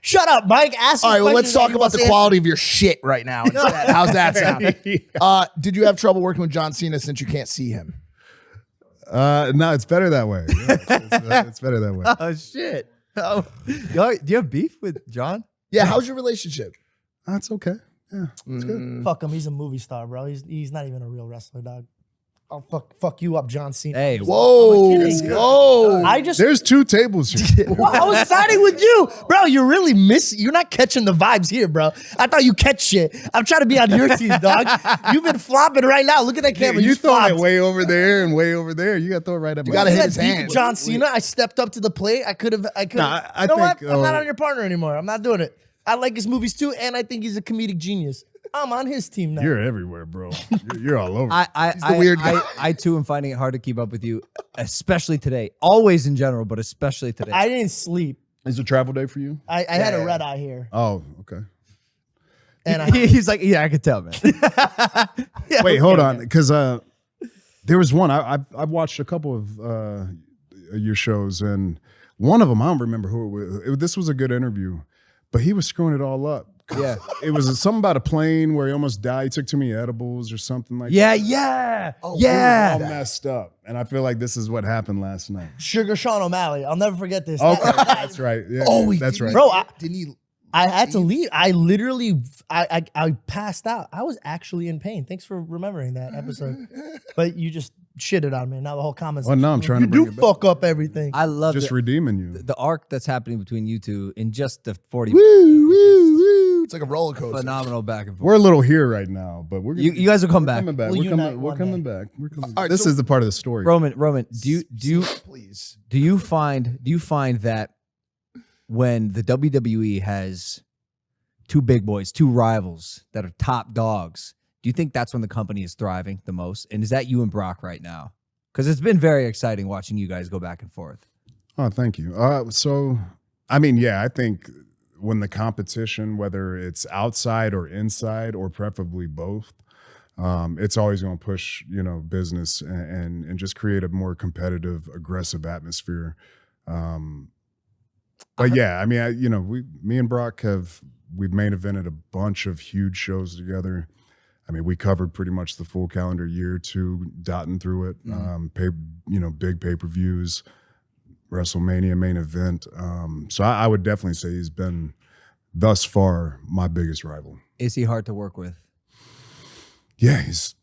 Shut up, Mike. Ask. All right, well, let's talk about the quality of your shit right now. Instead. How's that sound? Did you have trouble working with John Cena since you can't see him? No, it's better that way. Yeah, it's better that way. Oh shit! Oh, do you have beef with John? Yeah, how's your relationship? That's okay. Yeah, it's good. Fuck him. He's a movie star, bro. He's not even a real wrestler, dog. I'll fuck you up, John Cena. Hey, Whoa. I just There's 2 tables here. Well, I was siding with you, bro. You're really you're not catching the vibes here, bro. I thought you catch shit. I'm trying to be on your team, dog. You've been flopping right now. Look at that camera. You You throwing it flopped. way over there and way over there. You got to throw it right up. You gotta You hit had his beef with hand. John Cena. I stepped up to the plate. I could have. Nah, I you know what? think, I'm not on your partner anymore. I'm not doing it. I like his movies too, and I think he's a comedic genius. I'm on his team now. You're everywhere, bro. You're all over. He's the weird guy. I too am finding it hard to keep up with you, especially today. Always in general, but especially today. I didn't sleep. Is it a travel day for you? I had a red eye here, Oh, okay. and He's like, yeah, I could tell, man. Yeah, Wait, okay, hold on, man. because there was one. I watched a couple of your shows, and one of them I don't remember who it was. This was a good interview, but he was screwing it all up. Yeah. It was something about a plane where he almost died. He took too many edibles or something like Yeah, that. yeah, Oh, yeah. All messed up. And I feel like this is what happened last night. Sugar Sean O'Malley. I'll never forget this. Okay, that's right. Yeah, that's right. Bro, Didn't he? I had to leave. I literally, I passed out. I was actually in pain. Thanks for remembering that episode. But you just shitted on me. Now the whole comments. Well, no, I'm trying to you bring do it back. fuck up everything. I love Just redeeming you. the arc that's happening between you two in just the 40 Woo, woo, woo. It's like a roller coaster. phenomenal back and forth. We're a little here right now, but we're You guys will come back. coming back. We'll We're unite coming. We're one coming day. back. We're coming. All right, This so- is the part of the story. Roman, Please. do you find that when the WWE has two big boys, two rivals that are top dogs, do you think that's when the company is thriving the most? And is that you and Brock right now? Because it's been very exciting watching you guys go back and forth. Oh, thank you. So, I mean, yeah, I think when the competition, whether it's outside or inside, or preferably both, it's always going to push, business and just create a more competitive, aggressive atmosphere. But yeah, I mean, me and Brock we've main evented a bunch of huge shows together. I mean, we covered pretty much the full calendar year too, dotting through it. Big pay-per-views, WrestleMania main event. So I would definitely say he's been thus far my biggest rival. Is he hard to work with? Yeah, he's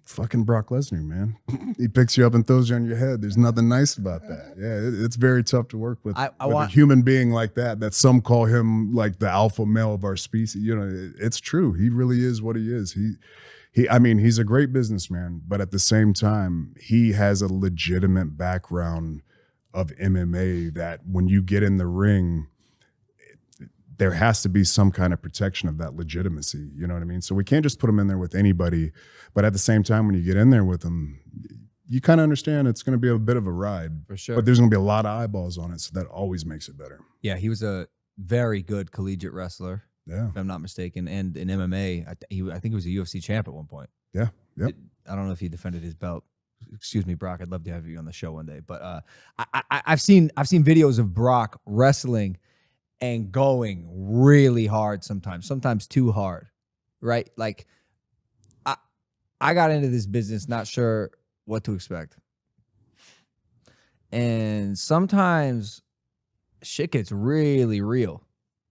fucking Brock Lesnar, man. He picks you up and throws you on your head. There's nothing nice about that. Yeah, it's very tough to work with. I with a human being like that some call him like the alpha male of our species. It's true. He really is what he is. I mean, he's a great businessman, but at the same time, he has a legitimate background of MMA that when you get in the ring, there has to be some kind of protection of that legitimacy. You know what I mean? So we can't just put him in there with anybody. But at the same time, when you get in there with him, you kind of understand it's going to be a bit of a ride. For sure. But there's going to be a lot of eyeballs on it. So that always makes it better. Yeah, he was a very good collegiate wrestler, Yeah. if I'm not mistaken. And in MMA, I think he was a UFC champ at one point. Yeah. Yep. I don't know if he defended his belt. Excuse me, Brock. I'd love to have you on the show one day. But I've seen videos of Brock wrestling and going really hard sometimes too hard, right? Like I got into this business not sure what to expect. And sometimes shit gets really real.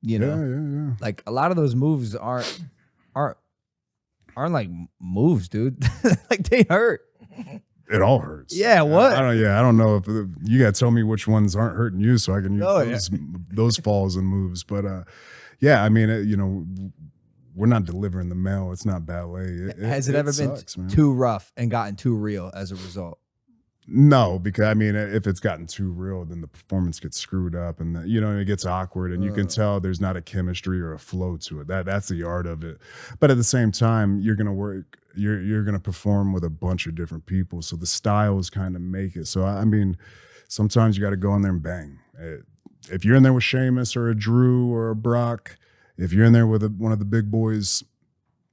You know, yeah. like a lot of those moves aren't like moves, dude. Like they hurt. It all hurts. Yeah, what? I don't know if you got to tell me which ones aren't hurting you so I can use those falls and moves. But yeah, I mean, you know, we're not delivering the mail. It's not ballet. Has it ever sucks, been man. too rough and gotten too real as a result? No, because I mean, if it's gotten too real, then the performance gets screwed up, and you know, it gets awkward, and you can tell there's not a chemistry or a flow to it. That's the art of it. But at the same time, you're gonna work. You're gonna perform with a bunch of different people, so the styles kind of make it. So I mean, sometimes you got to go in there and bang. If you're in there with Sheamus or a Drew or a Brock, if you're in there with one of the big boys,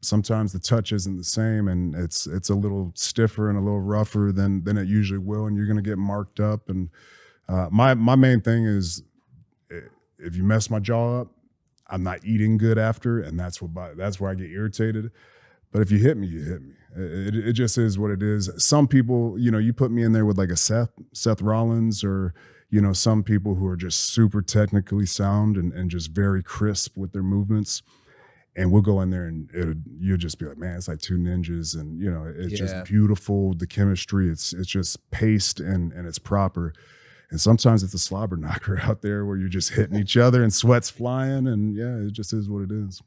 sometimes the touch isn't the same, and it's a little stiffer and a little rougher than it usually will, and you're going to get marked up. And my main thing is, if you mess my jaw up, I'm not eating good after, and that's where I get irritated. But if you hit me, you hit me. It just is what it is. Some people, you know, you put me in there with like a Seth Rollins, or you know, some people who are just super technically sound and just very crisp with their movements. And we'll go in there and you'll just be like, man, it's like two ninjas, and you know, it's just beautiful. The chemistry, it's just paced and it's proper. And sometimes it's a slobber knocker out there where you're just hitting each other and sweat's flying, and yeah, it just is what it is.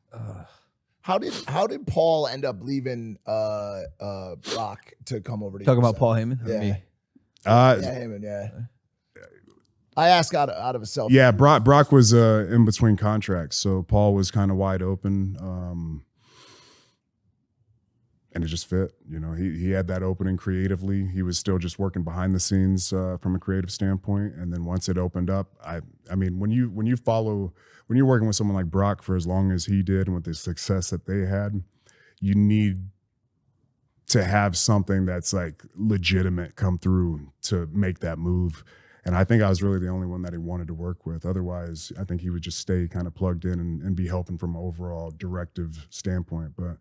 How did Paul end up leaving Brock to come over to Talking you? about Paul Heyman? Or Yeah. me? Heyman, yeah. I ask out of a self. Yeah, Brock was in between contracts, so Paul was kind of wide open, and it just fit. You know, he had that opening creatively. He was still just working behind the scenes from a creative standpoint, and then once it opened up, I mean, when you're working with someone like Brock for as long as he did and with the success that they had, you need to have something that's like legitimate come through to make that move. And I think I was really the only one that he wanted to work with. Otherwise, I think he would just stay kind of plugged in and be helping from an overall directive standpoint. But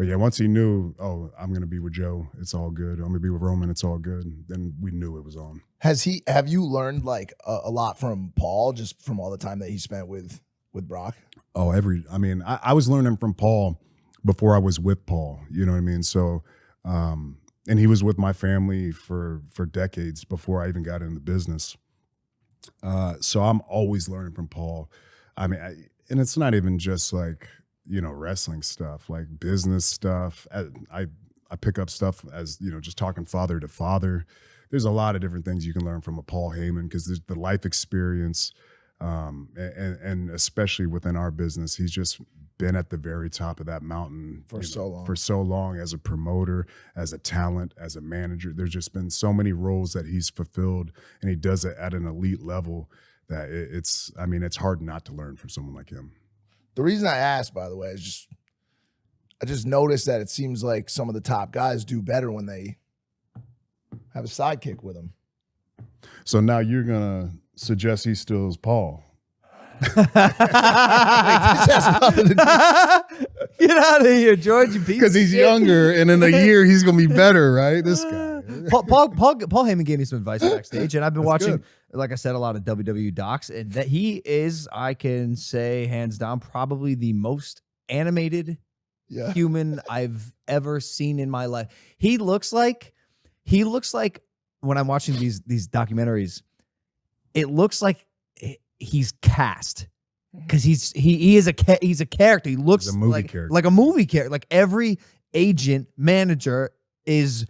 yeah, once he knew, oh, I'm going to be with Joe, it's all good. I'm going to be with Roman, it's all good. Then we knew it was on. Have you learned like a lot from Paul, just from all the time that he spent with Brock? Oh, I was learning from Paul before I was with Paul. You know what I mean? So, and he was with my family for decades before I even got into the business. So I'm always learning from Paul. I mean, and it's not even just like, you know, wrestling stuff, like business stuff. I pick up stuff as, you know, just talking father to father. There's a lot of different things you can learn from a Paul Heyman, because there's the life experience, and especially within our business, he's just been at the very top of that mountain for so long as a promoter, as a talent, as a manager. There's just been so many roles that he's fulfilled, and he does it at an elite level that it's hard not to learn from someone like him. The reason I asked, by the way, is I just noticed that it seems like some of the top guys do better when they have a sidekick with them. So now you're gonna suggest he steals Paul? Get out of here, George. Because he's younger, and in a year he's gonna be better, right? This guy. Paul Heyman gave me some advice backstage, and I've been watching, like I said, a lot of WWE docs, and that he is, I can say, hands down, probably the most animated human I've ever seen in my life. He looks like when I'm watching these documentaries, it looks like he's cast, because he's a character. He looks a movie character. Like a movie character. Like every agent manager is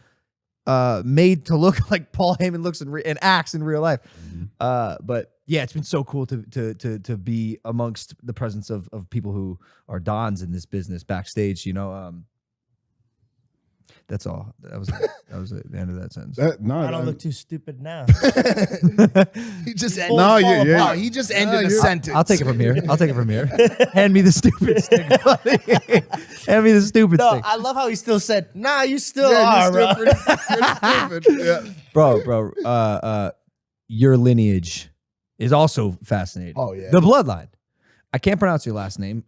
made to look like Paul Heyman looks and acts in real life. Mm-hmm. But yeah, it's been so cool to be amongst the presence of people who are dons in this business backstage. You know, that's all. That was the end of that sentence. I don't look too stupid now. He just ended. No, yeah. he just ended a sentence. I'll take it from here. Hand me the stupid stick. Hand me the stupid stick. I love how he still said, "Nah, you still are, bro." Pretty stupid. Yeah. Bro. Your lineage is also fascinating. Oh yeah, the bloodline. I can't pronounce your last name.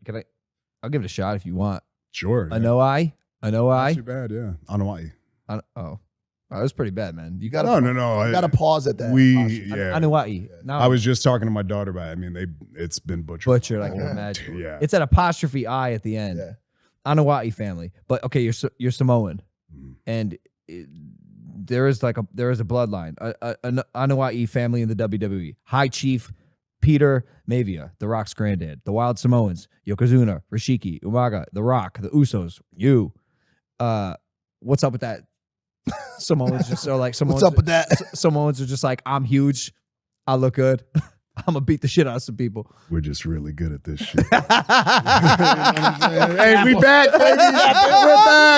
I'll give it a shot if you want. Sure. Anoa'i. Not too bad, yeah. Anoa'i. Oh, that was pretty bad, man. You You got gotta No. you gotta pause at that. I know what you. No, I was just talking to my daughter about it. I mean, it's been butchered. I can imagine. Yeah. It's an apostrophe I at the end. Yeah. Anawai family, but okay, you're Samoan, and there is a bloodline. An Anawai family in the WWE. High Chief Peter Maivia, The Rock's granddad. The Wild Samoans, Yokozuna, Rishiki, Umaga, The Rock, the Usos. You, what's up with that? Samoans just so like Samoans. What's up with that? Samoans are just like, I'm huge, I look good. I'm gonna beat the shit out of some people. We're just really good at this shit. Hey, we back, baby.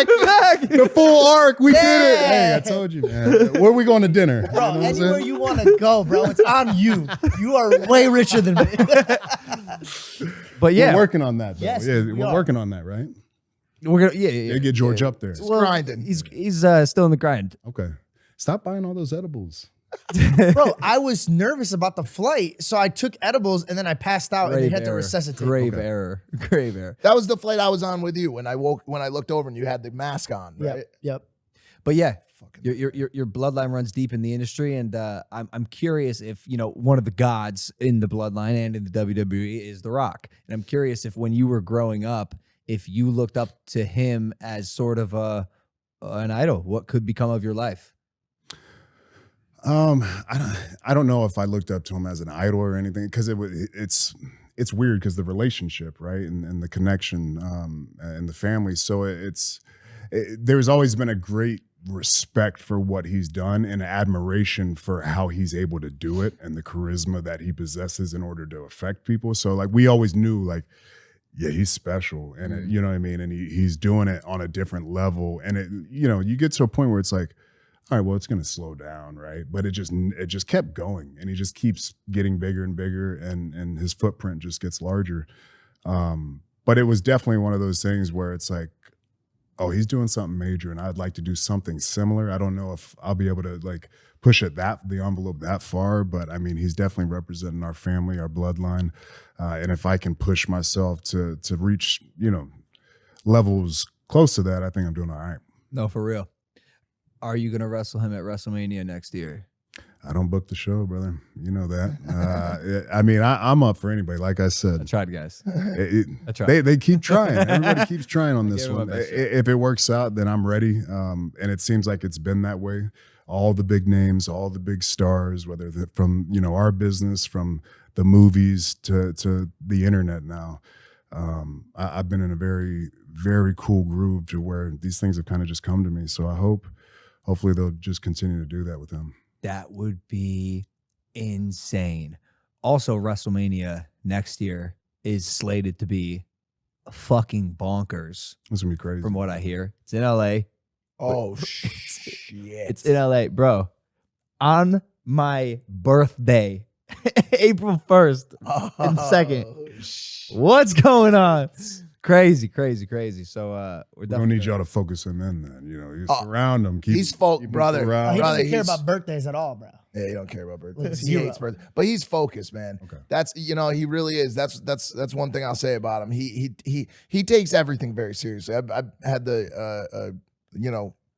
We're back. The full arc. We did it. Hey, I told you, man. Where are we going to dinner? Bro, You know what I'm anywhere saying? you want to go, bro, it's on you. You are way richer than me. But yeah, We're working on that, though. Yes, yeah, we we're are. working on that, right? we're gonna Yeah, get George up there. Well, grinding. He's still in the grind. Okay. Stop buying all those edibles. Bro, I was nervous about the flight, so I took edibles and then I passed out and they had to resuscitate. Grave Okay. error. Grave error. That was the flight I was on with you when I looked over and you had the mask on, right? Yep. But yeah, your bloodline runs deep in the industry, and I'm curious if one of the gods in the bloodline and in the WWE is The Rock, and I'm curious if when you were growing up, if you looked up to him as sort of an idol, what could become of your life? I don't know if I looked up to him as an idol or anything, because it's weird because the relationship, right, and the connection and the family. So there's always been a great respect for what he's done and admiration for how he's able to do it and the charisma that he possesses in order to affect people. So like we always knew like, yeah, he's special, and you know what I mean, and he's doing it on a different level, and you get to a point where it's like, all right, well, it's going to slow down, right? But it just kept going, and he just keeps getting bigger and bigger, and his footprint just gets larger. But it was definitely one of those things where it's like, oh, he's doing something major, and I'd like to do something similar. I don't know if I'll be able to like push it the envelope that far, but I mean, he's definitely representing our family, our bloodline, and if I can push myself to reach levels close to that, I think I'm doing all right. No, for real. Are you going to wrestle him at WrestleMania next year? I don't book the show, brother. You know that. I mean, I'm up for anybody. Like I said, I tried, guys. I tried. They keep trying. Everybody keeps trying on this gave it one. my best shot. If it works out, then I'm ready. And it seems like it's been that way. All the big names, all the big stars, whether they're from our business, from the movies to the internet now. I've been in a very, very cool groove to where these things have kind of just come to me. So hopefully they'll just continue to do that with him. That would be insane. Also, WrestleMania next year is slated to be fucking bonkers, It's gonna be crazy. from what I hear. It's in LA. Oh shit! It's in LA, bro. On my birthday, April 1st and 2nd. Oh, shit. What's going on? Crazy. So we're We don't definitely need y'all to focus him in then. You Oh, surround him. he's keep him brother. around. He Brother, doesn't care he's- about birthdays at all, bro. Yeah, you don't care about birthdays. Like He zero. hates birthdays, but he's focused, man. Okay. That's he really is. That's one thing I'll say about him. He takes everything very seriously. I've had the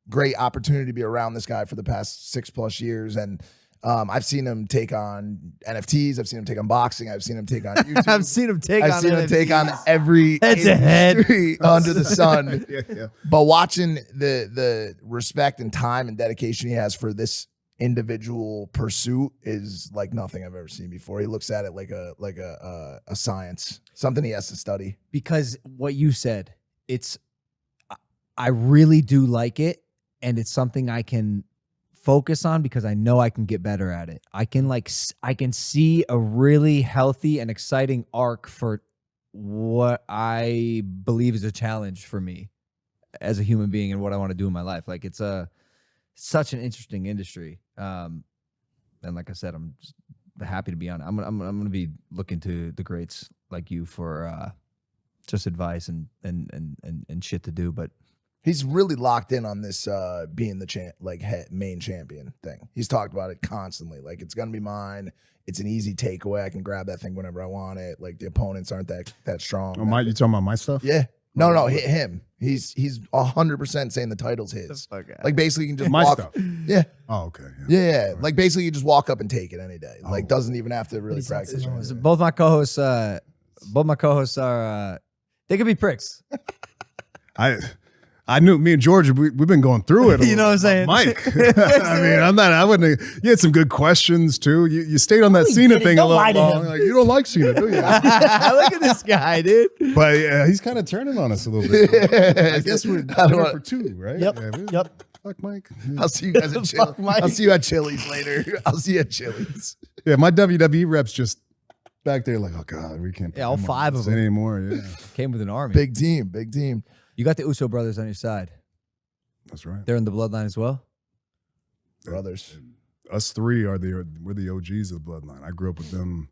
great opportunity to be around this guy for the past 6+ years, and I've seen him take on NFTs. I've seen him take on boxing. I've seen him take on YouTube. I've seen him take I've on seen him take on NFTs. every Head to head. industry under the sun. Yeah. But watching the respect and time and dedication he has for this individual pursuit is like nothing I've ever seen before. He looks at it like a science, something he has to study. Because what you said, I really do like it, and it's something I can focus on because I know I can get better at it. I can see a really healthy and exciting arc for what I believe is a challenge for me as a human being and what I want to do in my life. Like it's such an interesting industry. And like I said, I'm just happy to be on it. I'm going to be looking to the greats like you for just advice and shit to do. But He's really locked in on this being the main champion thing. He's talked about it constantly. Like, it's gonna be mine. It's an easy takeaway. I can grab that thing whenever I want it. Like, the opponents aren't that strong. Oh, you talking about my stuff? Yeah. No, hit him. He's 100% saying the title's his. Okay. Like basically, you can just My walk. stuff. Yeah, Oh, okay. yeah. Like basically, you just walk up and take it any day. Like Oh. doesn't even have to really He's practice. not- or anything. Both my co-hosts, are they could be pricks. I knew me and George, we've been going through it. You know what I'm saying? Mike. I mean, I wouldn't, you had some good questions too. You stayed on that No, he Cena didn't. thing Don't a little lie to long. him. Like, you don't like Cena, do you? Look at this guy, dude. But he's kind of turning on us a little bit. I guess we're there for two, right? Yep. Yeah, Yep. Fuck Mike. I'll see you guys at Chili's. Fuck Mike. I'll see you at Chili's later. I'll see you at Chili's. Yeah, my WWE reps just back there like, oh God, we can't put Yeah, all him on 5 of this them. anymore. Yeah, Came with an army. Big team, big team. You got the Uso brothers on your side. that's right. They're in the bloodline as well. Brothers. Us three we're the OGs of the bloodline. I grew up with them.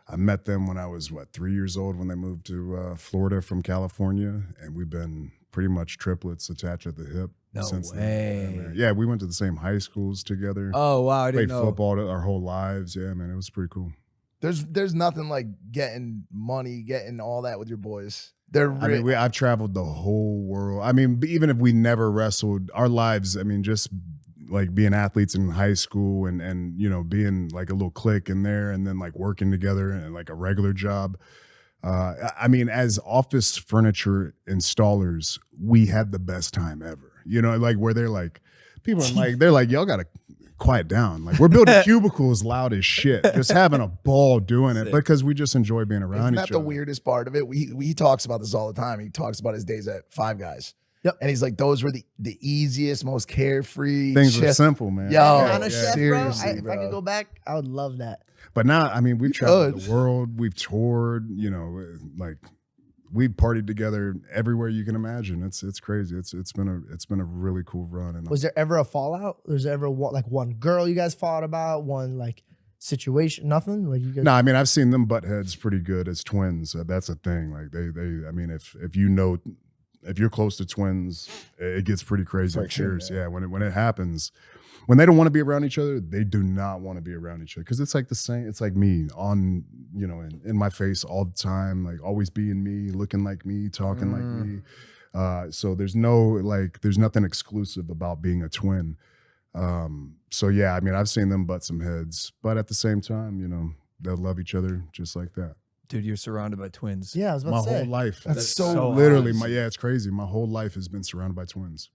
I met them when I was 3 years old when they moved to Florida from California, and we've been pretty much triplets attached at the hip No since way. then. Yeah, man. Yeah, we went to the same high schools together. Oh wow, I Played didn't know. football our whole lives. Yeah, man, it was pretty cool. There's nothing like getting money, getting all that with your boys. They're I mean, I've traveled the whole world. I mean, even if we never wrestled, our lives, I mean, just like being athletes in high school and you know, being like a little clique in there and then like working together and like a regular job. I mean, as office furniture installers, we had the best time ever. You know, like where they're like, people are like, they're like, y'all got to quiet down. Like we're building cubicles loud as shit, just having a ball doing it because we just enjoy being around Isn't each that the other. weirdest part of it? He talks about this all the time. He talks about his days at Five Guys. Yep. And he's like, those were the easiest, most carefree. Things were shit. simple, man. Yo, On a chef, seriously, bro. If I could go back, I would love that. But now, I mean, we've traveled Good. the world, we've toured, you know, like we've partied together everywhere you can imagine. It's crazy. It's been a really cool run. And Was there ever a fallout? Was there ever one girl you guys fought about? One like situation? Nothing? Like you guys? no, I mean, I've seen them butt heads pretty good as twins. That's a thing. Like they I mean, if you're close to twins, it gets pretty crazy. Friction, Cheers. Yeah. When it happens, when they don't want to be around each other, they do not want to be around each other. Cause it's like the same, it's like me on, you know, in my face all the time, like always being me, looking like me, talking like me. So there's nothing exclusive about being a twin. So yeah, I mean, I've seen them butt some heads, but at the same time, you know, they'll love each other just like that. Dude, you're surrounded by twins. Yeah, I was My about to say. whole life. That's so literally awesome. it's crazy. My whole life has been surrounded by twins.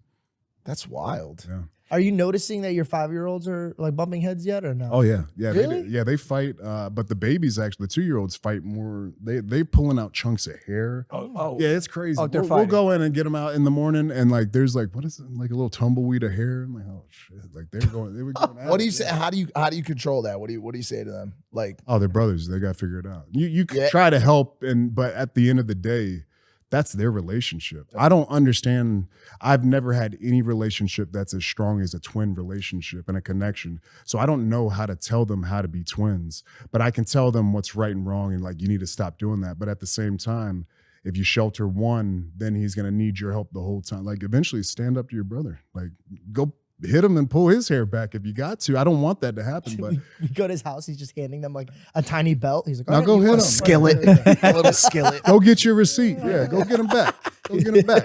That's wild. Yeah. Are you noticing that your 5-year-olds are like bumping heads yet or no? Oh yeah, yeah, Really? they fight. But the babies actually, the 2-year-olds fight more. They pulling out chunks of hair. Oh, Yeah, it's crazy. Oh, they're we'll fighting. go in and get them out in the morning, and like there's like what is it? Like a little tumbleweed of hair. I'm like, oh shit! Like they were going at What do it. you say? How do you control that? What do you say to them? Like, Oh, they're brothers. They got to figure it out. You can Yeah. try to help, but at the end of the day, that's their relationship. I don't understand. I've never had any relationship that's as strong as a twin relationship and a connection. So I don't know how to tell them how to be twins, but I can tell them what's right and wrong and like, you need to stop doing that. But at the same time, if you shelter one, then he's going to need your help the whole time. Like eventually stand up to your brother, like go hit him and pull his hair back if you got to. I don't want that to happen, but We go to his house. He's just handing them like a tiny belt. He's like, now "All right, go you hit want him. a skillet, a little skillet. Go get your receipt. Yeah, go get him back. Go get him back.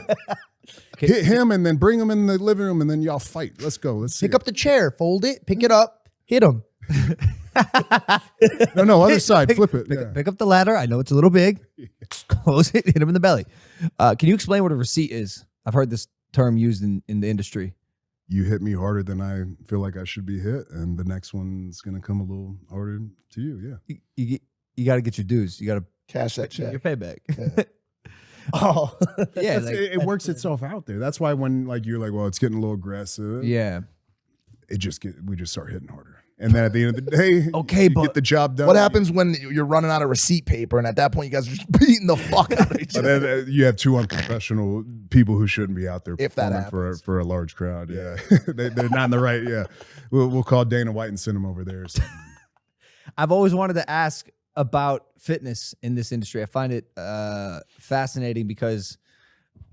Hit him and then bring him in the living room and then y'all fight. Let's go. Let's see. Pick up the chair, fold it, pick it up, hit him." No, other side. Flip it. Yeah. Pick up the ladder. I know it's a little big. Close it. Hit him in the belly. Can you explain what a receipt is? I've heard this term used in the industry. You hit me harder than I feel like I should be hit, and the next one's gonna come a little harder to you. Yeah. You got to get your dues. You got to Cash that get your check. payback. Oh, Yeah, That's- like- it works itself out there. That's why when like you're like, well, it's getting a little aggressive. Yeah. We just start hitting harder, and then at the end of the day, Okay, you but- get the job done. What happens when you're running out of receipt paper and at that point you guys are just beating the fuck out of each But other? then you have two unprofessional people who shouldn't be out there If that performing happens. for a large crowd. Yeah, they're not in the right. Yeah, we'll call Dana White and send him over there. Or something. I've always wanted to ask about fitness in this industry. I find it fascinating because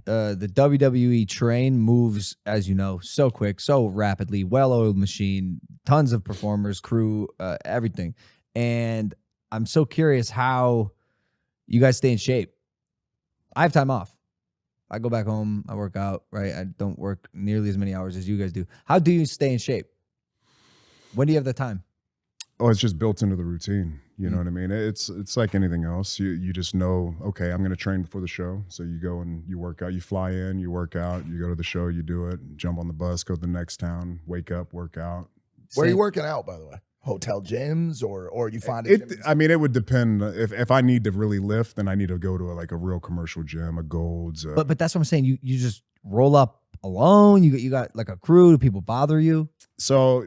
the WWE train moves, as you know, so quick, so rapidly, well-oiled machine, tons of performers, crew, everything. And I'm so curious how you guys stay in shape. I have time off. I go back home, I work out, right? I don't work nearly as many hours as you guys do. How do you stay in shape? When do you have the time? Oh, it's just built into the routine. You know what I mean? It's like anything else. You just know, okay, I'm going to train before the show. So you go and you work out. You fly in, you work out. You go to the show, you do it. Jump on the bus, go to the next town, wake up, work out. Where are you working out, by the way? Hotel gyms or you find it? I mean, it would depend. If I need to really lift, then I need to go to a real commercial gym, a Gold's. But that's what I'm saying. You just roll up alone. You got like a crew. Do people bother you? So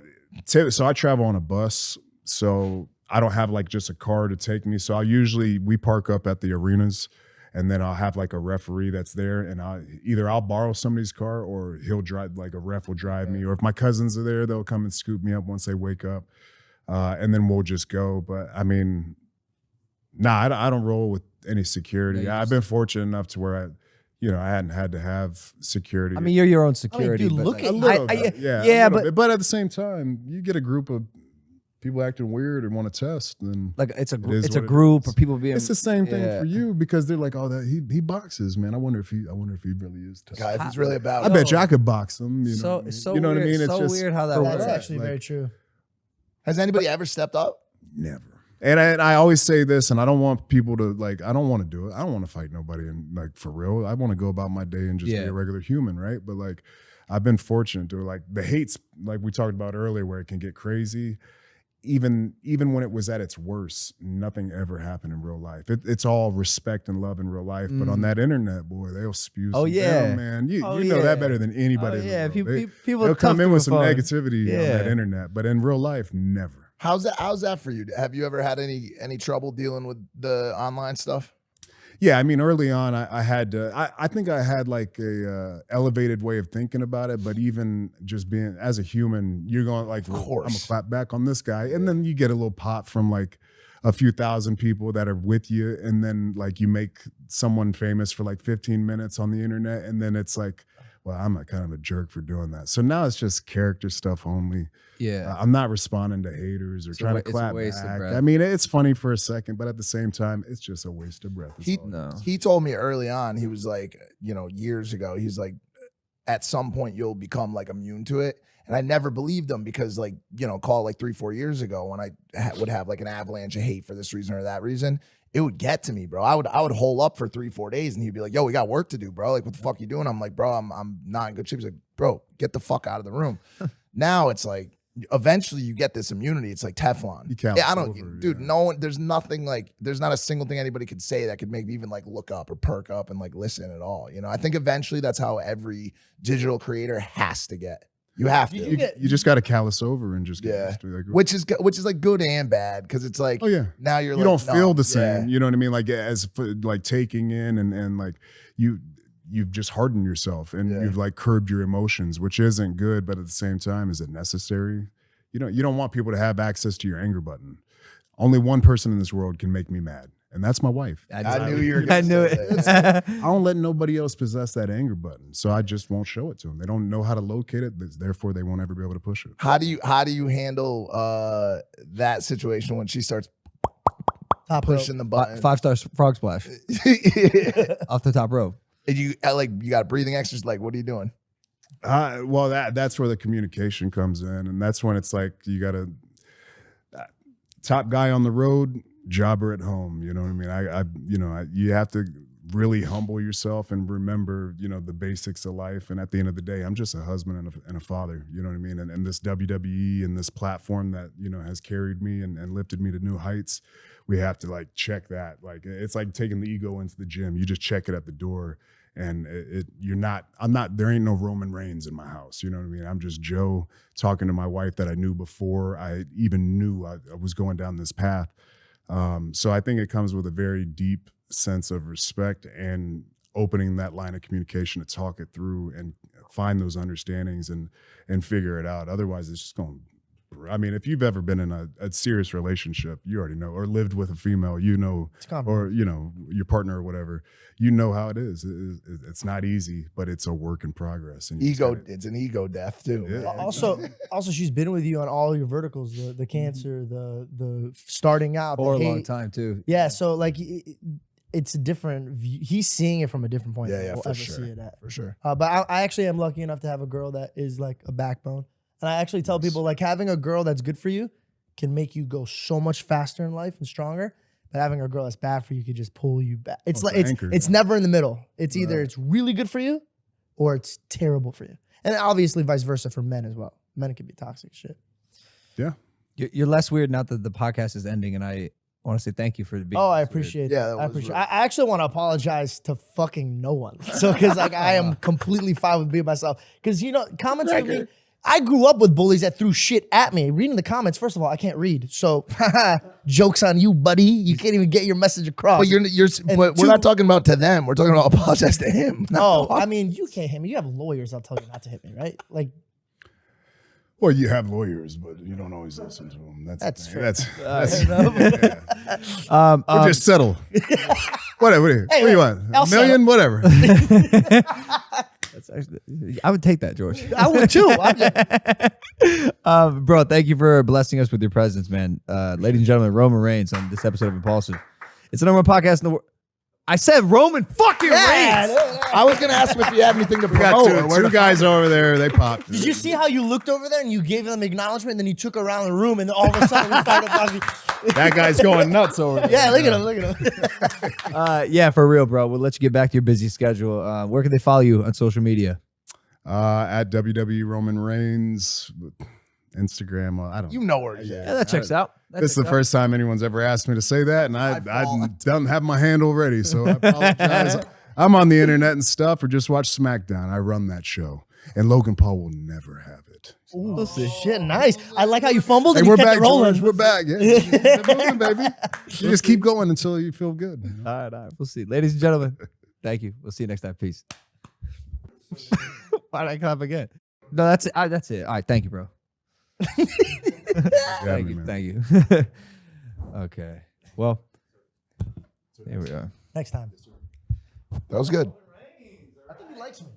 I travel on a bus. So I don't have just a car to take me. So we park up at the arenas, and then I'll have a referee that's there, and I'll borrow somebody's car, or he'll drive, a ref will drive me, or if my cousins are there, they'll come and scoop me up once they wake up, and then we'll just go. But I mean, I don't roll with any security. Yeah, I've been fortunate enough to where I hadn't had to have security. I mean, you're your own security. dude, but look a at little bit, yeah, but at the same time, you get a group of people acting weird and want to test, then it's a is what it group is. or people being. It's the same thing for you, because they're like, oh, that he boxes, man. I wonder if he really is tough. Guy, if he's really about I it. bet you I could box him. You know, It's so you know weird, what I mean? It's so just weird how that That's works. actually very true. Has anybody ever stepped up? Never. And I always say this, and I don't want people to I don't want to do it. I don't want to fight nobody, and for real. I want to go about my day and just be a regular human, right? But I've been fortunate to the hates, we talked about earlier, where it can get crazy. Even when it was at its worst, nothing ever happened in real life. It's all respect and love in real life. But on that internet, boy, they'll spew some down, man. You know that better than anybody. People they'll come in with some phone. negativity on that internet, but in real life, never. How's that for you? Have you ever had any trouble dealing with the online stuff? Yeah, I mean, early on, I had to. I think I had a elevated way of thinking about it. But even just being as a human, you're going of course, I'm gonna clap back on this guy, and then you get a little pop from a few thousand people that are with you, and then you make someone famous for 15 minutes on the internet, and then it's well, I'm kind of a jerk for doing that. So now it's just character stuff only. Yeah, I'm not responding to haters or trying to clap back. I mean, it's funny for a second, but at the same time, it's just a waste of breath. He told me early on, he was years ago, he's at some point you'll become immune to it. And I never believed him because call 3-4 years ago when I would have an avalanche of hate for this reason or that reason, it would get to me, bro. I would hole up for 3-4 days, and he'd be like, yo, we got work to do, bro. What the fuck you doing? I'm like, bro, I'm not in good shape. He's like, bro, get the fuck out of the room. Now it's eventually you get this immunity. It's like Teflon. Dude, no one, there's nothing there's not a single thing anybody could say that could make me even look up or perk up and listen at all. I think eventually that's how every digital creator has to get. You have to. You just got to callous over and just get used to which is good and bad, because it's oh yeah, now you're you don't feel the same. Yeah. You know what I mean? As taking in and you've just hardened yourself, and you've curbed your emotions, which isn't good. But at the same time, is it necessary? You don't want people to have access to your anger button. Only one person in this world can make me mad, and that's my wife. I knew you were I knew it. I don't let nobody else possess that anger button, so I just won't show it to them. They don't know how to locate it, therefore they won't ever be able to push it. How do you handle that situation when she starts pushing the button? 5-star frog splash off the top rope. And you got breathing exercises. What are you doing? Well, that's where the communication comes in, and that's when it's you got to top guy on the road, jobber at home. You know what I mean? You have to really humble yourself and remember, the basics of life. And at the end of the day, I'm just a husband and a father. You know what I mean? And this WWE and this platform that has carried me and lifted me to new heights. We have to check that. It's like taking the ego into the gym. You just check it at the door. And there ain't no Roman Reigns in my house. You know what I mean? I'm just Joe talking to my wife that I knew before I even knew I was going down this path. So I think it comes with a very deep sense of respect and opening that line of communication to talk it through and find those understandings and figure it out. Otherwise, it's just going. I mean, if you've ever been in a serious relationship, you already know, or lived with a female, or your partner or whatever, how it is. It's not easy, but it's a work in progress. And it's an ego death too. Yeah. Also, she's been with you on all your verticals, the cancer, the starting out For the a long hate. time too. Yeah, so it's a different view. He's seeing it from a different point. Yeah, than yeah, we'll for ever sure. see it at. For sure. But I actually am lucky enough to have a girl that is like a backbone. And I actually tell people like having a girl that's good for you can make you go so much faster in life and stronger. But having a girl that's bad for you could just pull you back. It's like it's never in the middle. It's either it's really good for you or it's terrible for you. And obviously vice versa for men as well. Men can be toxic as shit. Yeah. You're less weird now that the podcast is ending, and I want to say thank you for being. Oh, I appreciate it. Yeah, that I was appreciate. really I actually want to apologize to fucking no one. So because like I am completely fine with being myself. Because you know comments for me. I grew up with bullies that threw shit at me. Reading the comments, first of all, I can't read. So jokes on you, buddy. You can't even get your message across. But we're not talking about to them. We're talking about apologize to him. No, I mean you can't hit me. You have lawyers. I'll tell you not to hit me, right? Like. Well, you have lawyers, but you don't always listen to them. That's fair. We'll just settle. Whatever. What do you want? I'll $1 million? Whatever. That's actually, I would take that, George. I would too. Bro, thank you for blessing us with your presence, man. Ladies and gentlemen, Roman Reigns on this episode of Impaulsive. It's the number one podcast in the world. I said Roman fucking Reigns. I was gonna ask him if he had anything to We got promote. two guys over there. They popped. Did you see how you looked over there and you gave them acknowledgement and then you took around the room and then all of a sudden we started talking. That guy's going nuts over there. Yeah, look at him. Look at him. Yeah, for real, bro. We'll let you get back to your busy schedule. Where can they follow you on social media? At WWE Roman Reigns, Instagram. I don't. You know where he's Yeah, at. that checks out. That This is the checks out. first time anyone's ever asked me to say that, and I don't have my handle ready, so I apologize. I'm on the internet and stuff, or just watch SmackDown. I run that show, and Logan Paul will never have it. Ooh, shit, nice. I like how you fumbled Hey, and you we're kept back, it rolling. George. We're back. Yeah, keep moving, baby. You just keep going until you feel good. All right. We'll see. Ladies and gentlemen, thank you. We'll see you next time. Peace. Why did I clap again? No, that's it. That's it. All right. Thank you, bro. Thank you, man. Thank you. Okay. Well, here we are. Next time. That was good. I think he likes me.